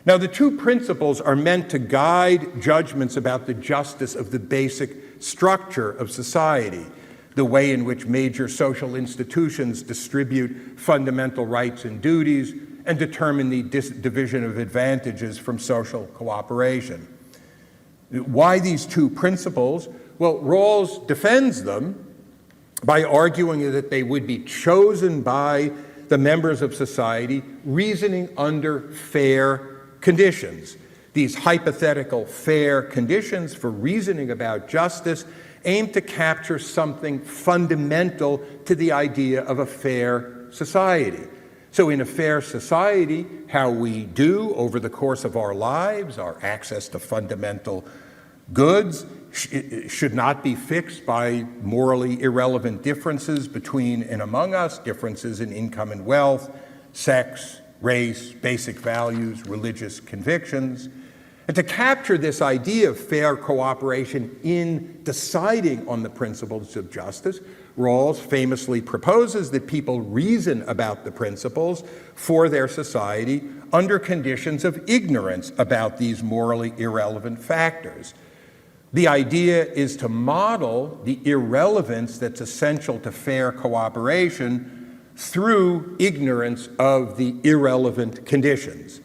Now, the 2 principles are meant to guide judgments about the justice of the basic structure of society, the way in which major social institutions distribute fundamental rights and duties, and determine the division of advantages from social cooperation. Why these 2 principles? Well, Rawls defends them by arguing that they would be chosen by the members of society reasoning under fair conditions. These hypothetical fair conditions for reasoning about justice aim to capture something fundamental to the idea of a fair society. So in a fair society, how we do over the course of our lives, our access to fundamental goods, should not be fixed by morally irrelevant differences between and among us, differences in income and wealth, sex, race, basic values, religious convictions. And to capture this idea of fair cooperation in deciding on the principles of justice, Rawls famously proposes that people reason about the principles for their society under conditions of ignorance about these morally irrelevant factors. The idea is to model the irrelevance that's essential to fair cooperation through ignorance of the irrelevant conditions.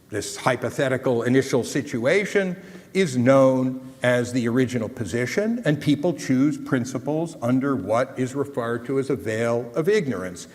This hypothetical initial situation is known as the original position, and people choose principles under what is referred to as a veil of ignorance.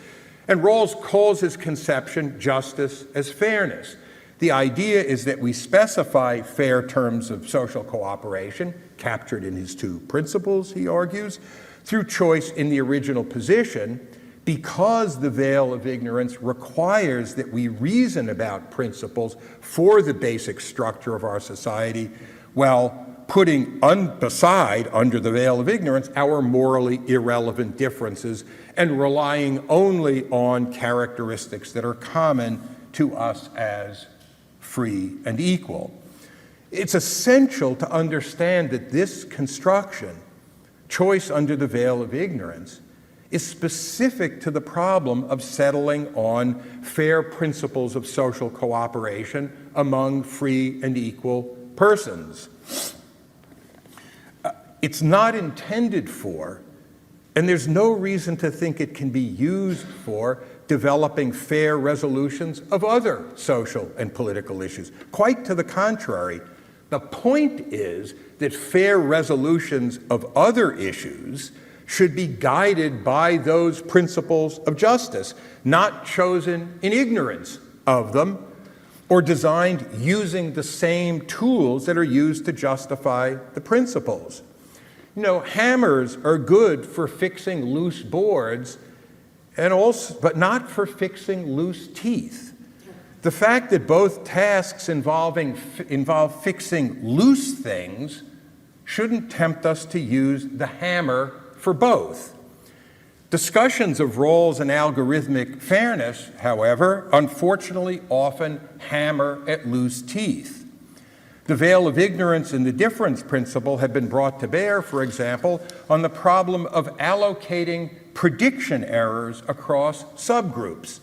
And Rawls calls his conception justice as fairness. The idea is that we specify fair terms of social cooperation, captured in his two principles, he argues, through choice in the original position, because the veil of ignorance requires that we reason about principles for the basic structure of our society, while putting beside, under the veil of ignorance, our morally irrelevant differences and relying only on characteristics that are common to us as free and equal. It's essential to understand that this construction, choice under the veil of ignorance, is specific to the problem of settling on fair principles of social cooperation among free and equal persons. It's not intended for, and there's no reason to think it can be used for, developing fair resolutions of other social and political issues. Quite to the contrary, the point is that fair resolutions of other issues should be guided by those principles of justice, not chosen in ignorance of them or designed using the same tools that are used to justify the principles. You know, hammers are good for fixing loose boards, but not for fixing loose teeth. The fact that both tasks involve fixing loose things shouldn't tempt us to use the hammer for both. Discussions of Rawls and algorithmic fairness, however, unfortunately often hammer at loose teeth. The veil of ignorance and the difference principle have been brought to bear, for example, on the problem of allocating prediction errors across subgroups.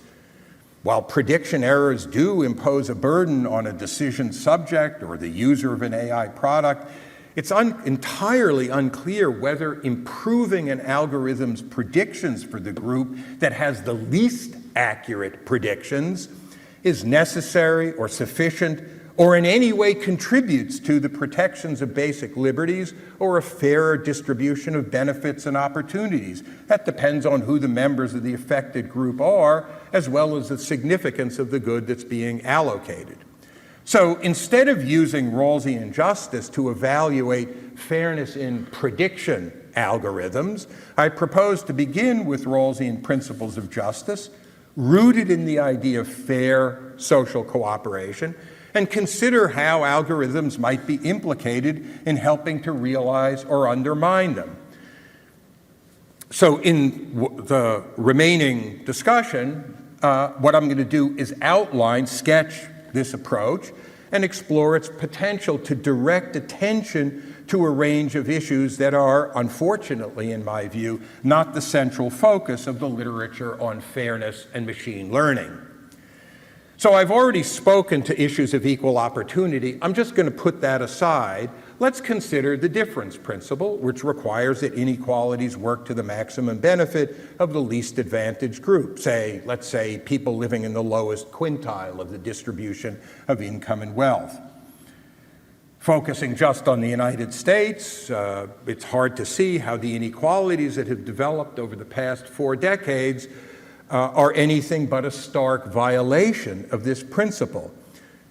While prediction errors do impose a burden on a decision subject or the user of an AI product, it's entirely unclear whether improving an algorithm's predictions for the group that has the least accurate predictions is necessary or sufficient or in any way contributes to the protections of basic liberties or a fairer distribution of benefits and opportunities. That depends on who the members of the affected group are, as well as the significance of the good that's being allocated. So instead of using Rawlsian justice to evaluate fairness in prediction algorithms, I propose to begin with Rawlsian principles of justice, rooted in the idea of fair social cooperation, and consider how algorithms might be implicated in helping to realize or undermine them. So in the remaining discussion, what I'm going to do is sketch this approach and explore its potential to direct attention to a range of issues that are, unfortunately, in my view, not the central focus of the literature on fairness and machine learning. So I've already spoken to issues of equal opportunity. I'm just going to put that aside. Let's consider the difference principle, which requires that inequalities work to the maximum benefit of the least advantaged group. Let's say people living in the lowest quintile of the distribution of income and wealth. Focusing just on the United States, it's hard to see how the inequalities that have developed over the past 4 decades are anything but a stark violation of this principle.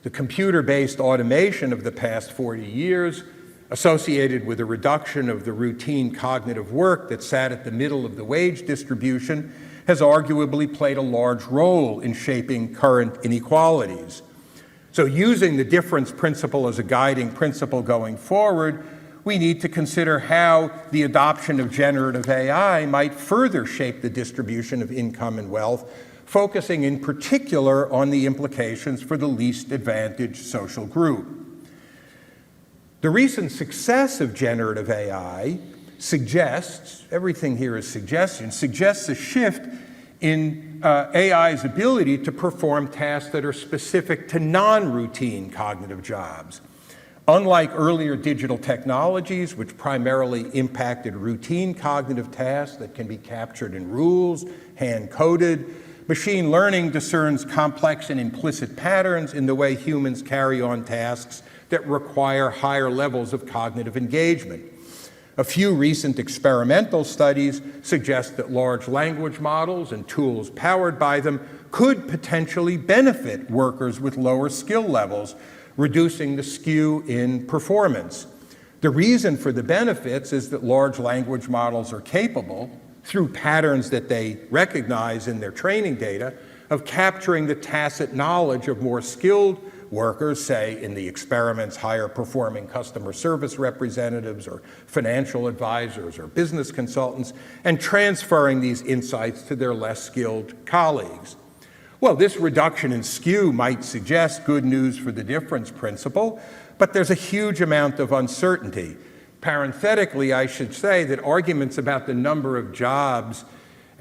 The computer-based automation of the past 40 years, associated with a reduction of the routine cognitive work that sat at the middle of the wage distribution, has arguably played a large role in shaping current inequalities. So using the difference principle as a guiding principle going forward, we need to consider how the adoption of generative AI might further shape the distribution of income and wealth, focusing in particular on the implications for the least advantaged social group. The recent success of generative AI suggests, everything here is suggestion, suggests a shift in AI's ability to perform tasks that are specific to non-routine cognitive jobs. Unlike earlier digital technologies, which primarily impacted routine cognitive tasks that can be captured in rules, hand-coded, machine learning discerns complex and implicit patterns in the way humans carry on tasks that require higher levels of cognitive engagement. A few recent experimental studies suggest that large language models and tools powered by them could potentially benefit workers with lower skill levels, reducing the skew in performance. The reason for the benefits is that large language models are capable, through patterns that they recognize in their training data, of capturing the tacit knowledge of more skilled workers, say in the experiments, higher performing customer service representatives or financial advisors or business consultants, and transferring these insights to their less skilled colleagues. Well, this reduction in skew might suggest good news for the difference principle, but there's a huge amount of uncertainty. Parenthetically, I should say that arguments about the number of jobs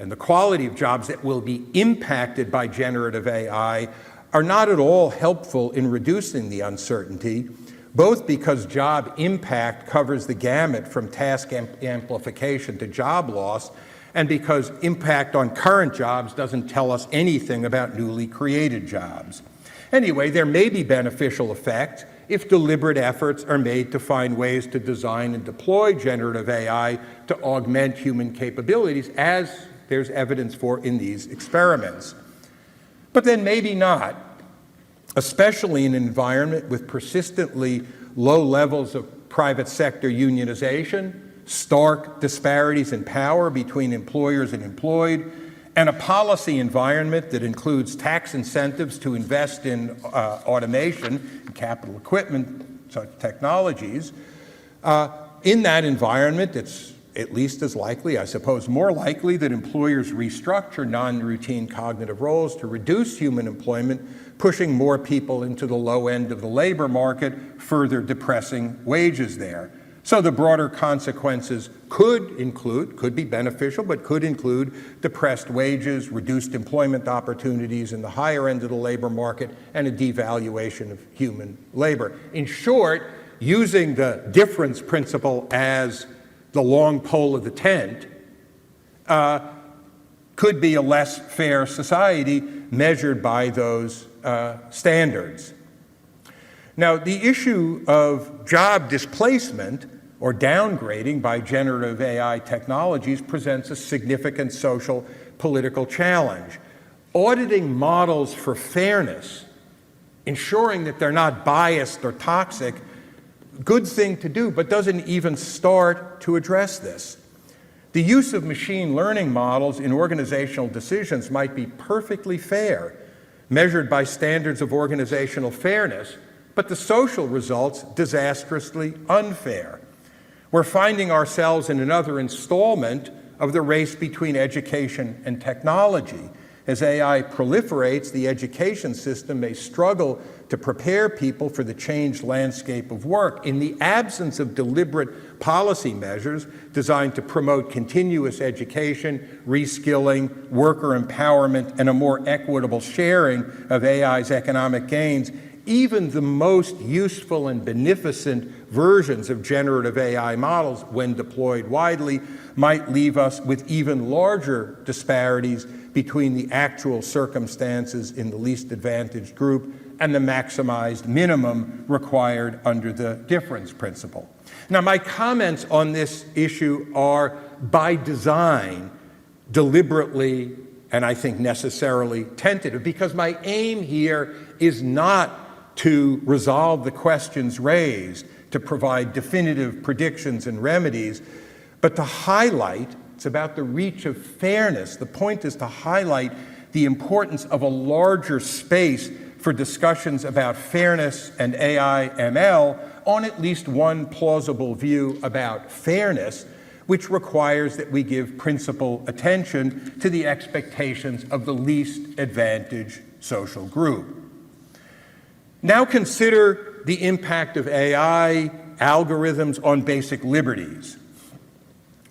and the quality of jobs that will be impacted by generative AI are not at all helpful in reducing the uncertainty, both because job impact covers the gamut from task amplification to job loss, and because impact on current jobs doesn't tell us anything about newly created jobs. Anyway, there may be beneficial effects if deliberate efforts are made to find ways to design and deploy generative AI to augment human capabilities, as there's evidence for in these experiments. But then maybe not, especially in an environment with persistently low levels of private sector unionization, stark disparities in power between employers and employed, and a policy environment that includes tax incentives to invest in automation and capital equipment, such technologies. In that environment, it's at least as likely, I suppose more likely, that employers restructure non-routine cognitive roles to reduce human employment, pushing more people into the low end of the labor market, further depressing wages there. So the broader consequences could be beneficial, but could include depressed wages, reduced employment opportunities in the higher end of the labor market, and a devaluation of human labor. In short, using the difference principle as the long pole of the tent could be a less fair society measured by those standards. Now, the issue of job displacement or downgrading by generative AI technologies presents a significant social political challenge. Auditing models for fairness, ensuring that they're not biased or toxic, good thing to do, but doesn't even start to address this. The use of machine learning models in organizational decisions might be perfectly fair, measured by standards of organizational fairness, but the social results disastrously unfair. We're finding ourselves in another installment of the race between education and technology. As AI proliferates, the education system may struggle to prepare people for the changed landscape of work. In the absence of deliberate policy measures designed to promote continuous education, reskilling, worker empowerment, and a more equitable sharing of AI's economic gains, even the most useful and beneficent versions of generative AI models, when deployed widely, might leave us with even larger disparities between the actual circumstances in the least advantaged group and the maximized minimum required under the difference principle. Now, my comments on this issue are, by design, deliberately and I think necessarily tentative, because my aim here is not to resolve the questions raised, to provide definitive predictions and remedies, but to highlight, it's about the reach of fairness. The point is to highlight the importance of a larger space for discussions about fairness and AI/ML on at least one plausible view about fairness, which requires that we give principal attention to the expectations of the least advantaged social group. Now consider the impact of AI algorithms on basic liberties.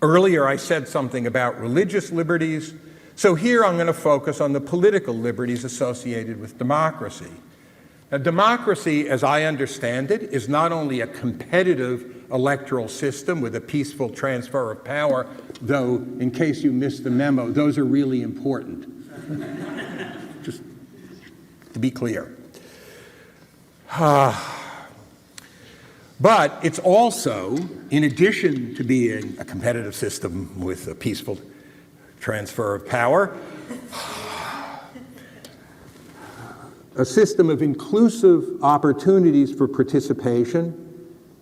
Earlier I said something about religious liberties, so here I'm going to focus on the political liberties associated with democracy. Now, democracy, as I understand it, is not only a competitive electoral system with a peaceful transfer of power, though, in case you missed the memo, those are really important. Just to be clear. But it's also, in addition to being a competitive system with a peaceful transfer of power, a system of inclusive opportunities for participation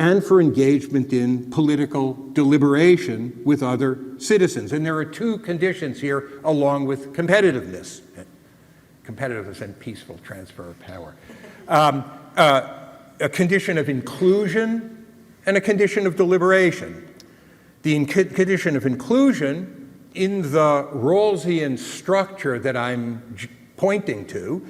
and for engagement in political deliberation with other citizens. And there are two conditions here along with competitiveness and peaceful transfer of power. A condition of inclusion and a condition of deliberation. The condition of inclusion in the Rawlsian structure that I'm pointing to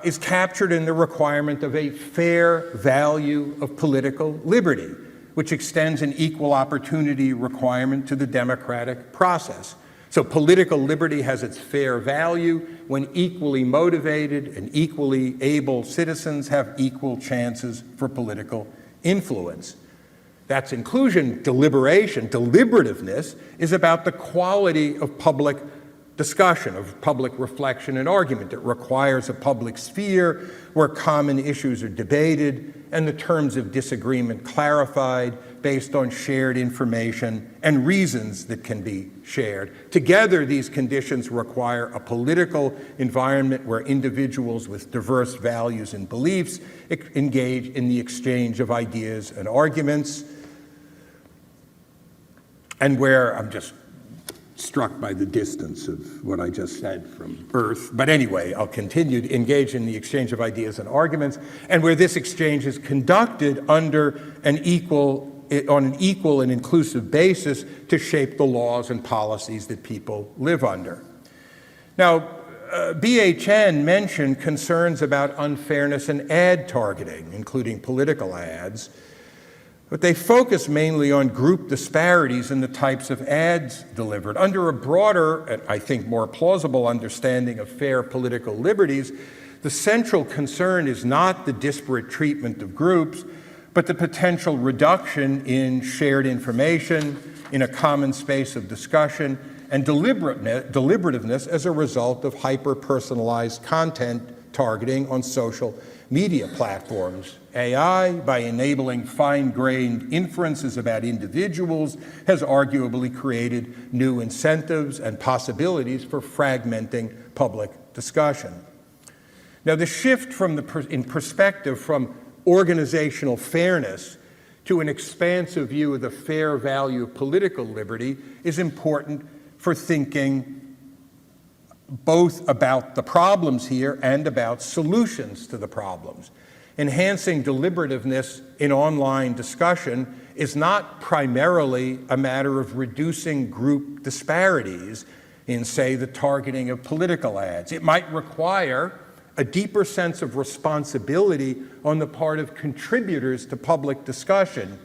is captured in the requirement of a fair value of political liberty, which extends an equal opportunity requirement to the democratic process. So political liberty has its fair value when equally motivated and equally able citizens have equal chances for political influence. That's inclusion. Deliberation, deliberativeness, is about the quality of public discussion, of public reflection and argument. It requires a public sphere where common issues are debated and the terms of disagreement clarified based on shared information and reasons that can be shared. Together, these conditions require a political environment where individuals with diverse values and beliefs engage in the exchange of ideas and arguments, and where I'm just struck by the distance of what I just said from Earth. But anyway, I'll continue to engage in the exchange of ideas and arguments, and where this exchange is conducted under on an equal and inclusive basis to shape the laws and policies that people live under. Now, BHN mentioned concerns about unfairness in ad targeting, including political ads, but they focus mainly on group disparities in the types of ads delivered. Under a broader, and I think more plausible understanding of fair political liberties, the central concern is not the disparate treatment of groups, but the potential reduction in shared information, in a common space of discussion, and deliberativeness as a result of hyper-personalized content targeting on social media platforms. AI, by enabling fine-grained inferences about individuals, has arguably created new incentives and possibilities for fragmenting public discussion. Now, the shift in perspective from organizational fairness to an expansive view of the fair value of political liberty is important for thinking both about the problems here and about solutions to the problems. Enhancing deliberativeness in online discussion is not primarily a matter of reducing group disparities in, say, the targeting of political ads. It might require a deeper sense of responsibility on the part of contributors to public discussion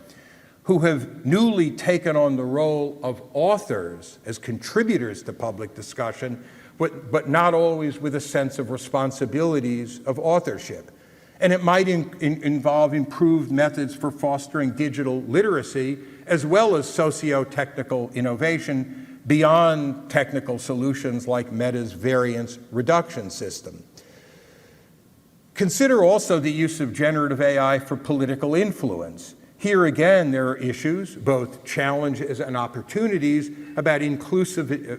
who have newly taken on the role of authors as contributors to public discussion, but not always with a sense of responsibilities of authorship. And it might involve improved methods for fostering digital literacy, as well as socio-technical innovation beyond technical solutions like Meta's variance reduction system. Consider also the use of generative AI for political influence. Here again, there are issues, both challenges and opportunities, about inclusivity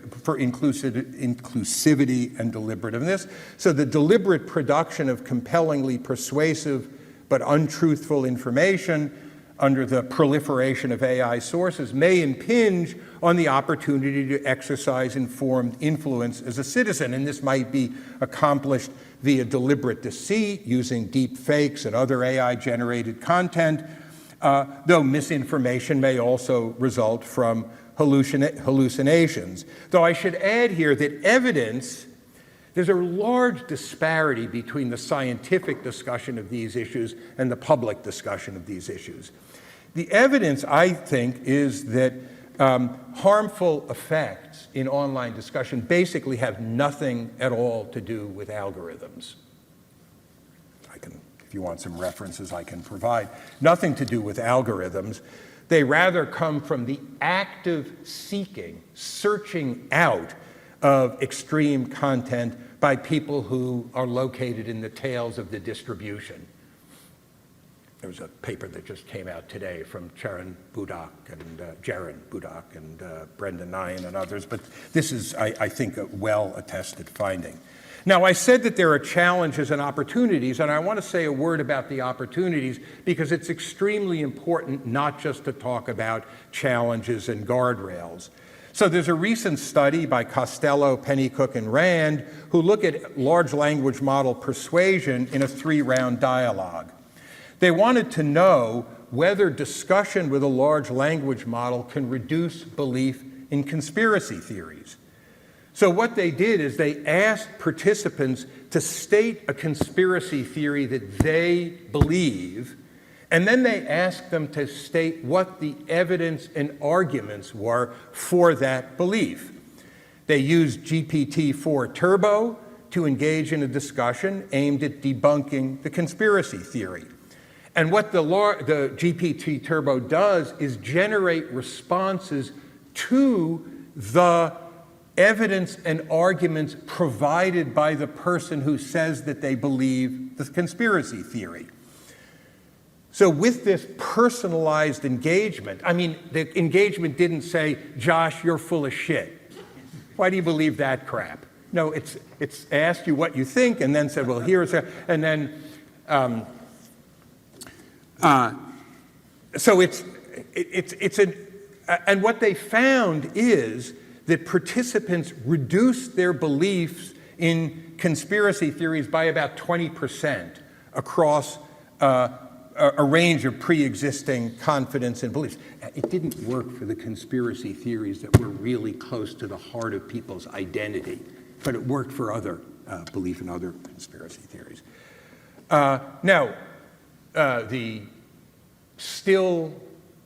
and deliberativeness. So the deliberate production of compellingly persuasive but untruthful information under the proliferation of AI sources may impinge on the opportunity to exercise informed influence as a citizen. And this might be accomplished via deliberate deceit, using deep fakes and other AI-generated content, though misinformation may also result from hallucinations. Though I should add here that there's a large disparity between the scientific discussion of these issues and the public discussion of these issues. The evidence, I think, is that harmful effects in online discussion basically have nothing at all to do with algorithms. If you want some references, I can provide. Nothing to do with algorithms. They rather come from the active searching out of extreme content by people who are located in the tails of the distribution. there was a paper that just came out today from Jaron Budak and Brendan Nyan and others, but this is, I think, a well-attested finding. Now, I said that there are challenges and opportunities, and I want to say a word about the opportunities because it's extremely important not just to talk about challenges and guardrails. So there's a recent study by Costello, Pennycook, and Rand who look at large language model persuasion in a 3-round dialogue. They wanted to know whether discussion with a large language model can reduce belief in conspiracy theories. So what they did is they asked participants to state a conspiracy theory that they believe, and then they asked them to state what the evidence and arguments were for that belief. They used GPT-4 Turbo to engage in a discussion aimed at debunking the conspiracy theory. And what the GPT Turbo does is generate responses to the evidence and arguments provided by the person who says that they believe the conspiracy theory. So with this personalized engagement, I mean, the engagement didn't say, Josh, you're full of shit. Why do you believe that crap? No, it's asked you what you think and then said, well, here's a, and then, so and what they found is that participants reduced their beliefs in conspiracy theories by about 20% across a range of pre-existing confidence and beliefs. It didn't work for the conspiracy theories that were really close to the heart of people's identity, but it worked for other belief in other conspiracy theories. Now, the still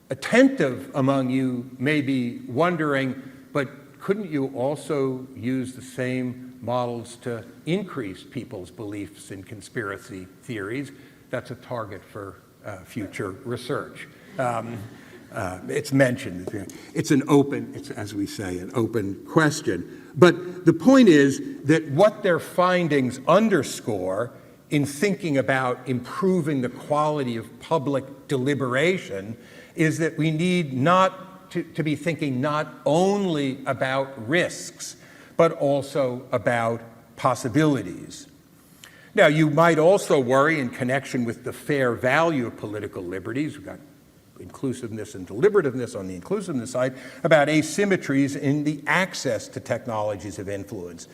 attentive among you may be wondering, but couldn't you also use the same models to increase people's beliefs in conspiracy theories? That's a target for future research. It's mentioned. It's an open, it's, as we say, an open question. But the point is that what their findings underscore in thinking about improving the quality of public deliberation is that we need not to be thinking not only about risks, but also about possibilities. Now, you might also worry in connection with the fair value of political liberties. We've got inclusiveness and deliberativeness on the inclusiveness side, about asymmetries in the access to technologies of influence.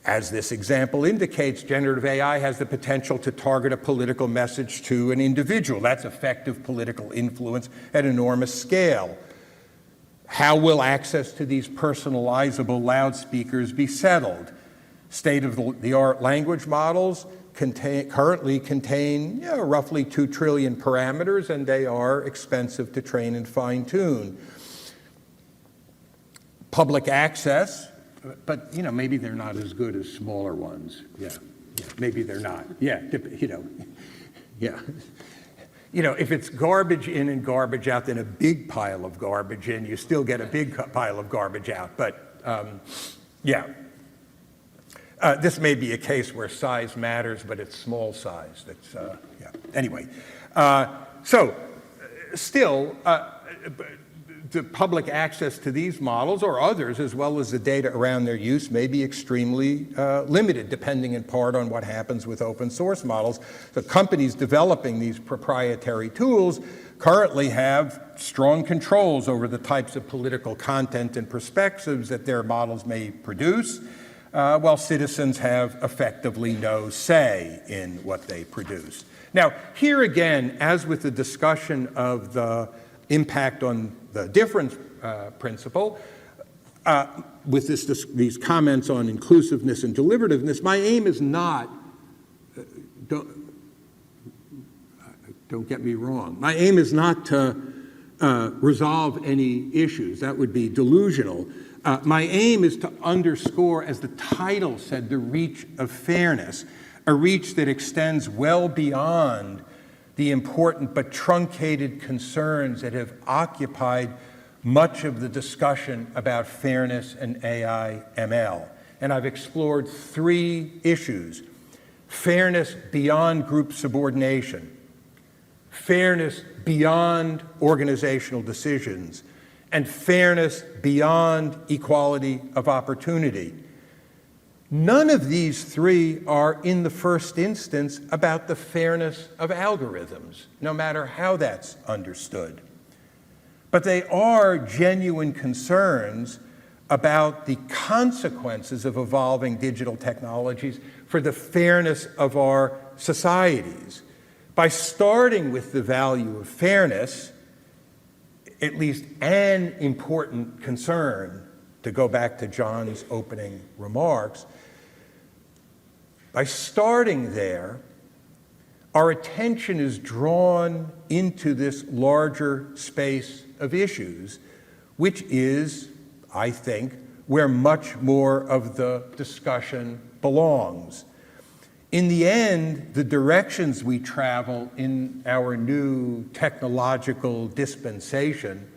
As this example indicates, generative AI has the potential to target a political message to an individual. That's effective political influence at enormous scale. How will access to these personalizable loudspeakers be settled? State-of-the-art language models currently contain roughly 2 trillion parameters, and they are expensive to train and fine-tune. Public access, but maybe they're not as good as smaller ones. Yeah, maybe they're not. Yeah, if it's garbage in and garbage out, then a big pile of garbage in, you still get a big pile of garbage out. But this may be a case where size matters, but it's small size. That's Anyway, still. The public access to these models or others, as well as the data around their use, may be extremely limited, depending in part on what happens with open source models. The companies developing these proprietary tools currently have strong controls over the types of political content and perspectives that their models may produce, while citizens have effectively no say in what they produce. Now, here again, as with the discussion of the impact on the difference principle, with these comments on inclusiveness and deliberativeness, my aim is not, don't get me wrong, my aim is not to resolve any issues. That would be delusional. My aim is to underscore, as the title said, the reach of fairness, a reach that extends well beyond the important but truncated concerns that have occupied much of the discussion about fairness and AI/ML. And I've explored 3 issues: fairness beyond group subordination, fairness beyond organizational decisions, and fairness beyond equality of opportunity. None of these three are, in the first instance, about the fairness of algorithms, no matter how that's understood. But they are genuine concerns about the consequences of evolving digital technologies for the fairness of our societies. By starting with the value of fairness, at least an important concern, to go back to John's opening remarks, by starting there, our attention is drawn into this larger space of issues, which is, I think, where much more of the discussion belongs. In the end, the directions we travel in our new technological dispensation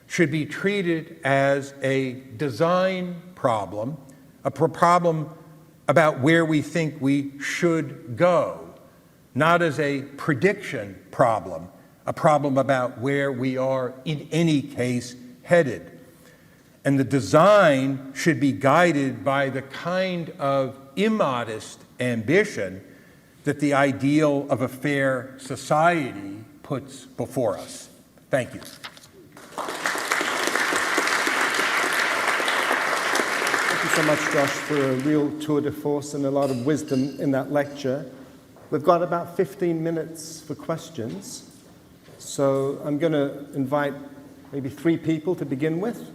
should be treated as a design problem, a problem about where we think we should go, not as a prediction problem, a problem about where we are in any case headed. And the design should be guided by the kind of immodest ambition that the ideal of a fair society puts before us. Thank you. Thank you so much, Josh, for a real tour de force and a lot of wisdom in that lecture. We've got about 15 minutes for questions. So I'm going to invite maybe 3 people to begin with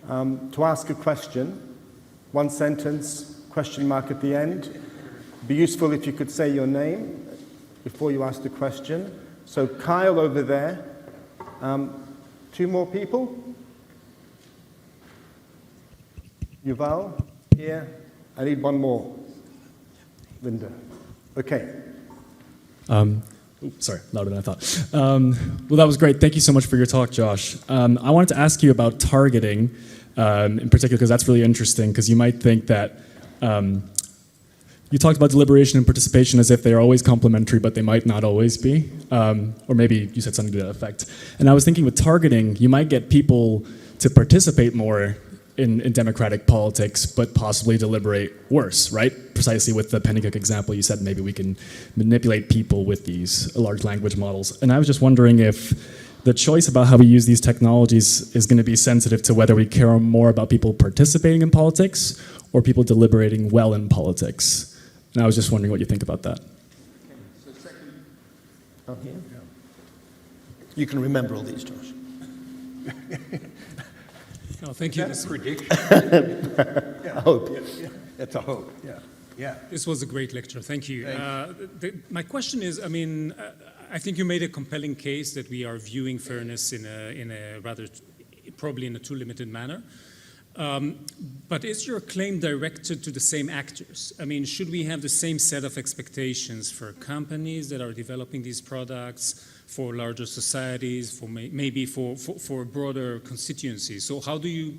to ask a question. 1 sentence, question mark at the end. It'd be useful if you could say your name before you ask the question. So Kyle over there. 2 more people. Yuval, here. I need 1 more. Linda. Okay. Sorry, louder than I thought. Well, that was great. Thank you so much for your talk, Josh. I wanted to ask you about targeting, in particular, because that's really interesting, because you might think that you talked about deliberation and participation as if they are always complementary, but they might not always be. Or maybe you said something to that effect. And I was thinking with targeting, you might get people to participate more in democratic politics, but possibly deliberate worse, right? Precisely with the Pennycook example, you said maybe we can manipulate people with these large language models. And I was just wondering if the choice about how we use these technologies is going to be sensitive to whether we care more about people participating in politics or people deliberating well in politics. And I was just wondering what you think about that. Okay, so second. Oh, here? Yeah. You can remember all these, Josh. No, thank you. That's a prediction. I hope. Yeah. That's a hope. Yeah. This was a great lecture. Thank you. My question is, I think you made a compelling case that we are viewing fairness in a rather, probably in a too limited manner. But is your claim directed to the same actors? I mean, should we have the same set of expectations for companies that are developing these products, for larger societies, for maybe for broader constituencies? So how do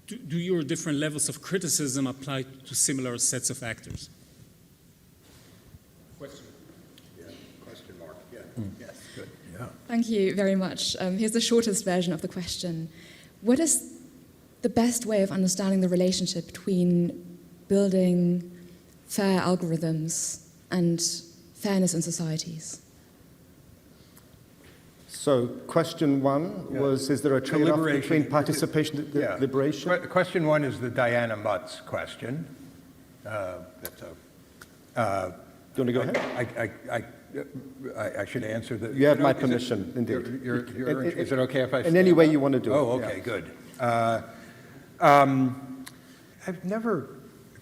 your different levels of criticism apply to similar sets of actors? Question. Yeah. Question mark. Yeah. Yes. Good. Yeah. Thank you very much. Here's the shortest version of the question. What is the best way of understanding the relationship between building fair algorithms and fairness in societies? So question 1 was, is there a trade-off between participation and deliberation? Question 1 is the Diana Mutz question. Do you want to go ahead? I should answer that. You have my permission, indeed. Is it okay if I... In any way you want to do it. Oh, okay, good. I've never...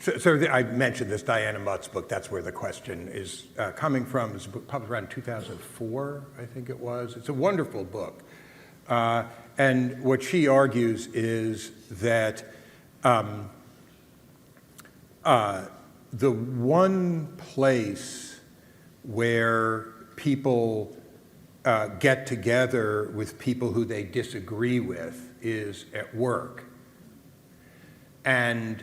So I mentioned this Diana Mutz book. That's where the question is coming from. It's published around 2004, I think it was. It's a wonderful book. And what she argues is that the one place where people get together with people who they disagree with is at work. And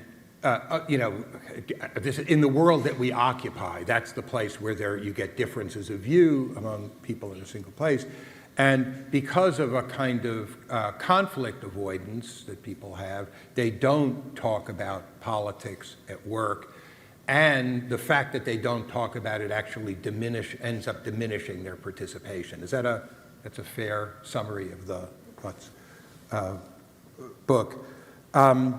in the world that we occupy, that's the place where you get differences of view among people in a single place. And because of a kind of conflict avoidance that people have, they don't talk about politics at work. And the fact that they don't talk about it actually ends up diminishing their participation. That's a fair summary of the Butts book. I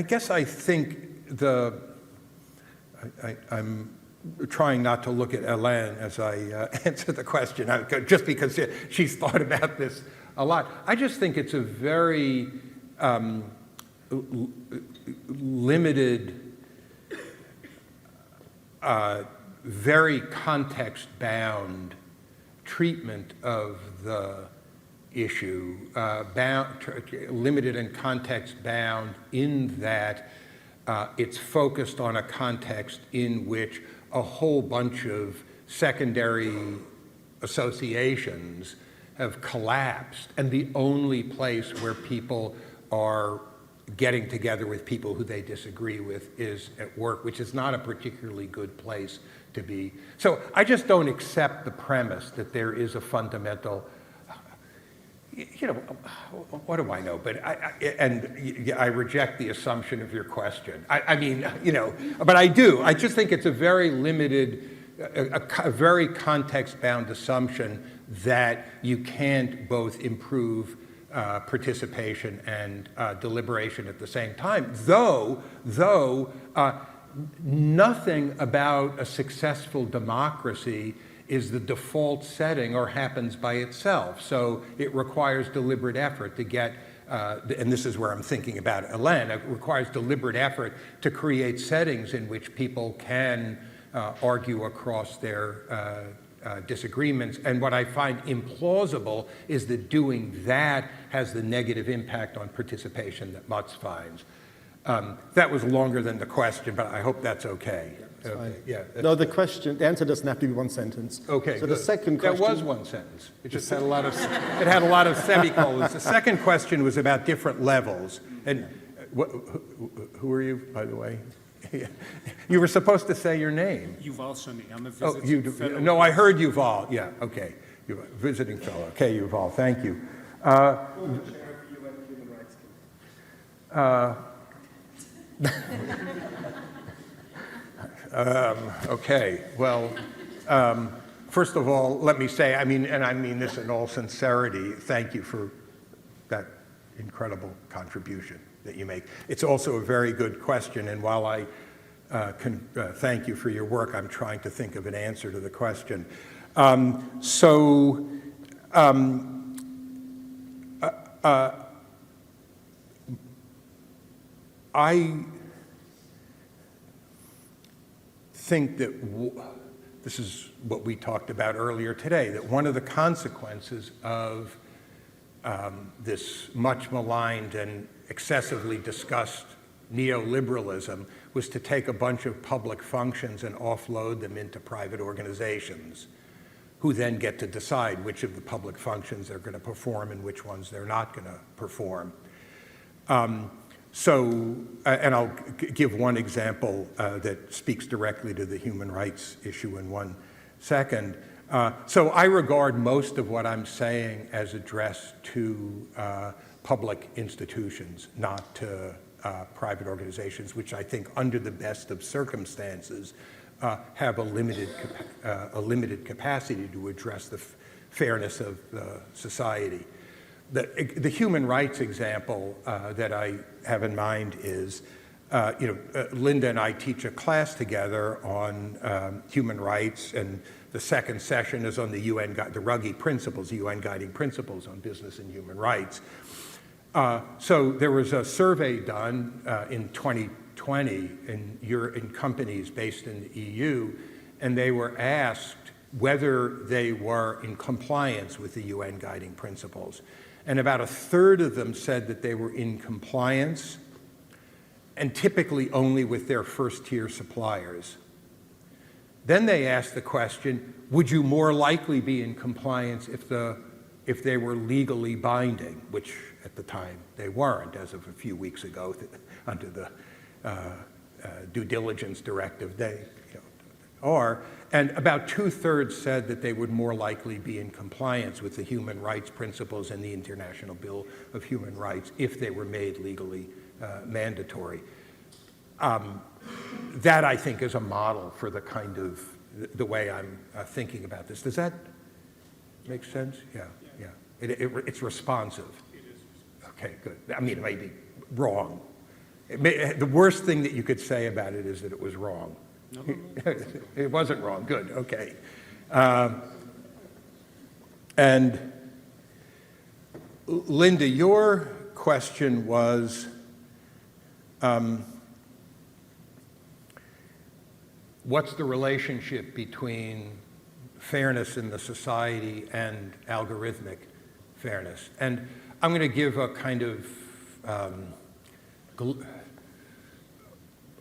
guess I think I'm trying not to look at Hélène as I answer the question, just because she's thought about this a lot. I just think it's a very limited, very context-bound treatment of the issue, limited and context-bound in that it's focused on a context in which a whole bunch of secondary associations have collapsed, and the only place where people are getting together with people who they disagree with is at work, which is not a particularly good place to be. So I just don't accept the premise that there is a fundamental, what do I know? But I reject the assumption of your question. But I do. I just think it's a very limited, a very context-bound assumption that you can't both improve participation and deliberation at the same time. Though nothing about a successful democracy is the default setting or happens by itself. So it requires deliberate effort to get, and this is where I'm thinking about Hélène, it requires deliberate effort to create settings in which people can argue across their disagreements. And what I find implausible is that doing that has the negative impact on participation that Mutz finds. That was longer than the question, but I hope that's okay. Okay. Yeah. No, the answer doesn't have to be one sentence. Okay. So good. the second question. That was one sentence. It just had a lot of. It had a lot of semicolons. The second question was about different levels. And who are you, by the way? You were supposed to say your name. Yuval Shani. I'm a visiting fellow. No, I heard Yuval. Yeah. Okay. Visiting fellow. Okay, Yuval. Thank you. Okay, well, first of all, let me say, and I mean this in all sincerity, thank you for that incredible contribution that you make. It's also a very good question, and while I can thank you for your work, I'm trying to think of an answer to the question. I think that this is what we talked about earlier today, that one of the consequences of this much maligned and excessively discussed neoliberalism was to take a bunch of public functions and offload them into private organizations, who then get to decide which of the public functions they're going to perform and which ones they're not going to perform. And I'll give one example that speaks directly to the human rights issue in 1 second. So I regard most of what I'm saying as addressed to public institutions, not to private organizations, which I think under the best of circumstances have a limited capacity to address the fairness of society. The human rights example that I have in mind is, Linda and I teach a class together on human rights, and the second session is on the Ruggie principles, the UN guiding principles on business and human rights. So there was a survey done in 2020 in companies based in the EU, and they were asked whether they were in compliance with the UN guiding principles. And about a third of them said that they were in compliance, and typically only with their first-tier suppliers. Then they asked the question, would you more likely be in compliance if the if they were legally binding, which at the time they weren't, as of a few weeks ago, under the due diligence directive, they are. And about 2/3 said that they would more likely be in compliance with the human rights principles and the International Bill of Human Rights if they were made legally mandatory. That, I think, is a model for the kind of, the way I'm thinking about this. Does that make sense? Yeah. It's responsive. It is. Okay, good. I mean, it may be wrong. The worst thing that you could say about it is that it was wrong. No. It wasn't wrong. Good. Okay. And Linda, your question was, what's the relationship between fairness in the society and algorithmic fairness? And I'm going to give a kind of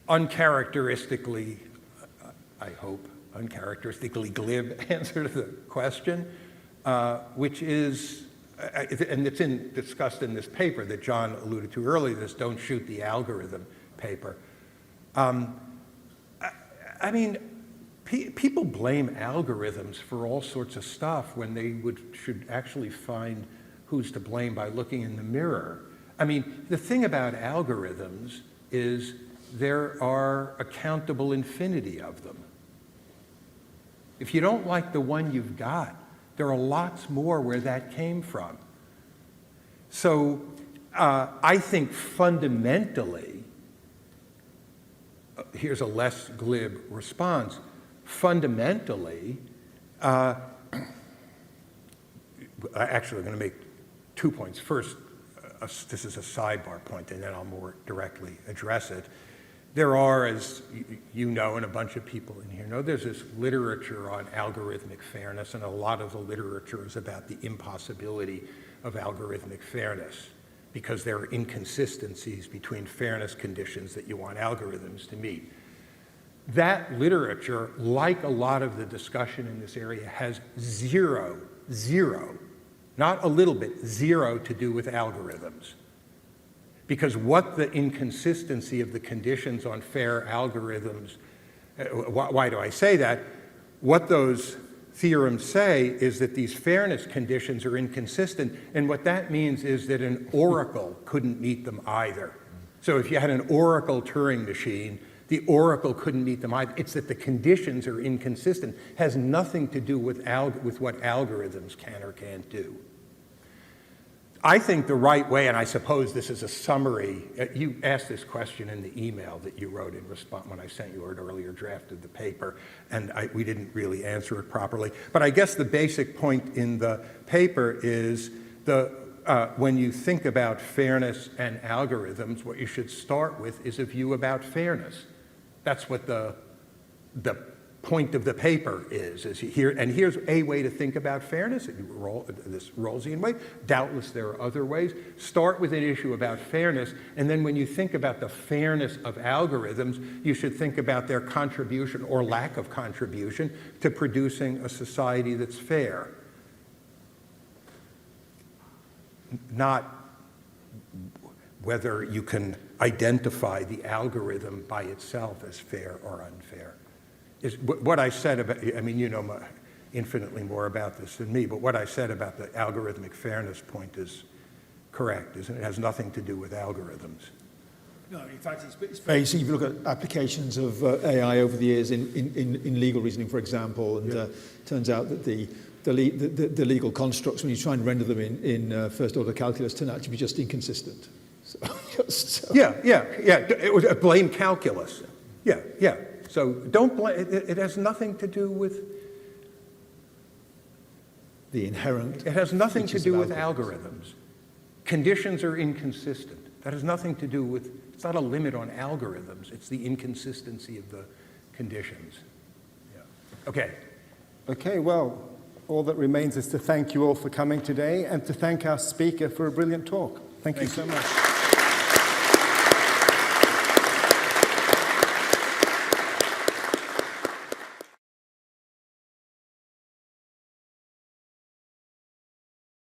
uncharacteristically, I hope, uncharacteristically glib answer to the question, which is, and it's discussed in this paper that John alluded to earlier, this "Don't Shoot the Algorithm" paper. I mean, people blame algorithms for all sorts of stuff when they should actually find who's to blame by looking in the mirror. I mean, the thing about algorithms is there are a countable infinity of them. If you don't like the one you've got, there are lots more where that came from. So I think fundamentally, here's a less glib response, fundamentally, actually I'm going to make 2 points. First, this is a sidebar point, and then I'll more directly address it. There are, as you know, and a bunch of people in here know, there's this literature on algorithmic fairness, and a lot of the literature is about the impossibility of algorithmic fairness because there are inconsistencies between fairness conditions that you want algorithms to meet. That literature, like a lot of the discussion in this area, has zero, not a little bit, zero to do with algorithms. Because what the inconsistency of the conditions on fair algorithms, why do I say that? What those theorems say is that these fairness conditions are inconsistent, and what that means is that an oracle couldn't meet them either. So if you had an oracle Turing machine, the oracle couldn't meet them either. It's that the conditions are inconsistent. It has nothing to do with what algorithms can or can't do. I think the right way, and I suppose this is a summary, you asked this question in the email that you wrote in response when I sent you an earlier draft of the paper, and we didn't really answer it properly. But I guess the basic point in the paper is when you think about fairness and algorithms, what you should start with is a view about fairness. That's what the point of the paper is here, and here's a way to think about fairness, this Rawlsian way. Doubtless there are other ways. Start with an issue about fairness, and then when you think about the fairness of algorithms, you should think about their contribution or lack of contribution to producing a society that's fair. Not whether you can identify the algorithm by itself as fair or unfair. Is what I said about, I mean, you know infinitely more about this than me, but what I said about the algorithmic fairness point is correct, isn't it? It has nothing to do with algorithms. No, in fact, it's very easy. If you look at applications of AI over the years in legal reasoning, for example, and turns out that the legal constructs, when you try and render them in first-order calculus, turn out to be just inconsistent. So, Yeah. It was a blame calculus. Yeah. So don't blame, it has nothing to do with the inherent. It has nothing to do with algorithms. Conditions are inconsistent. That has nothing to do with, it's not a limit on algorithms, it's the inconsistency of the conditions. Yeah. Okay, well, all that remains is to thank you all for coming today and to thank our speaker for a brilliant talk. Thank you so much.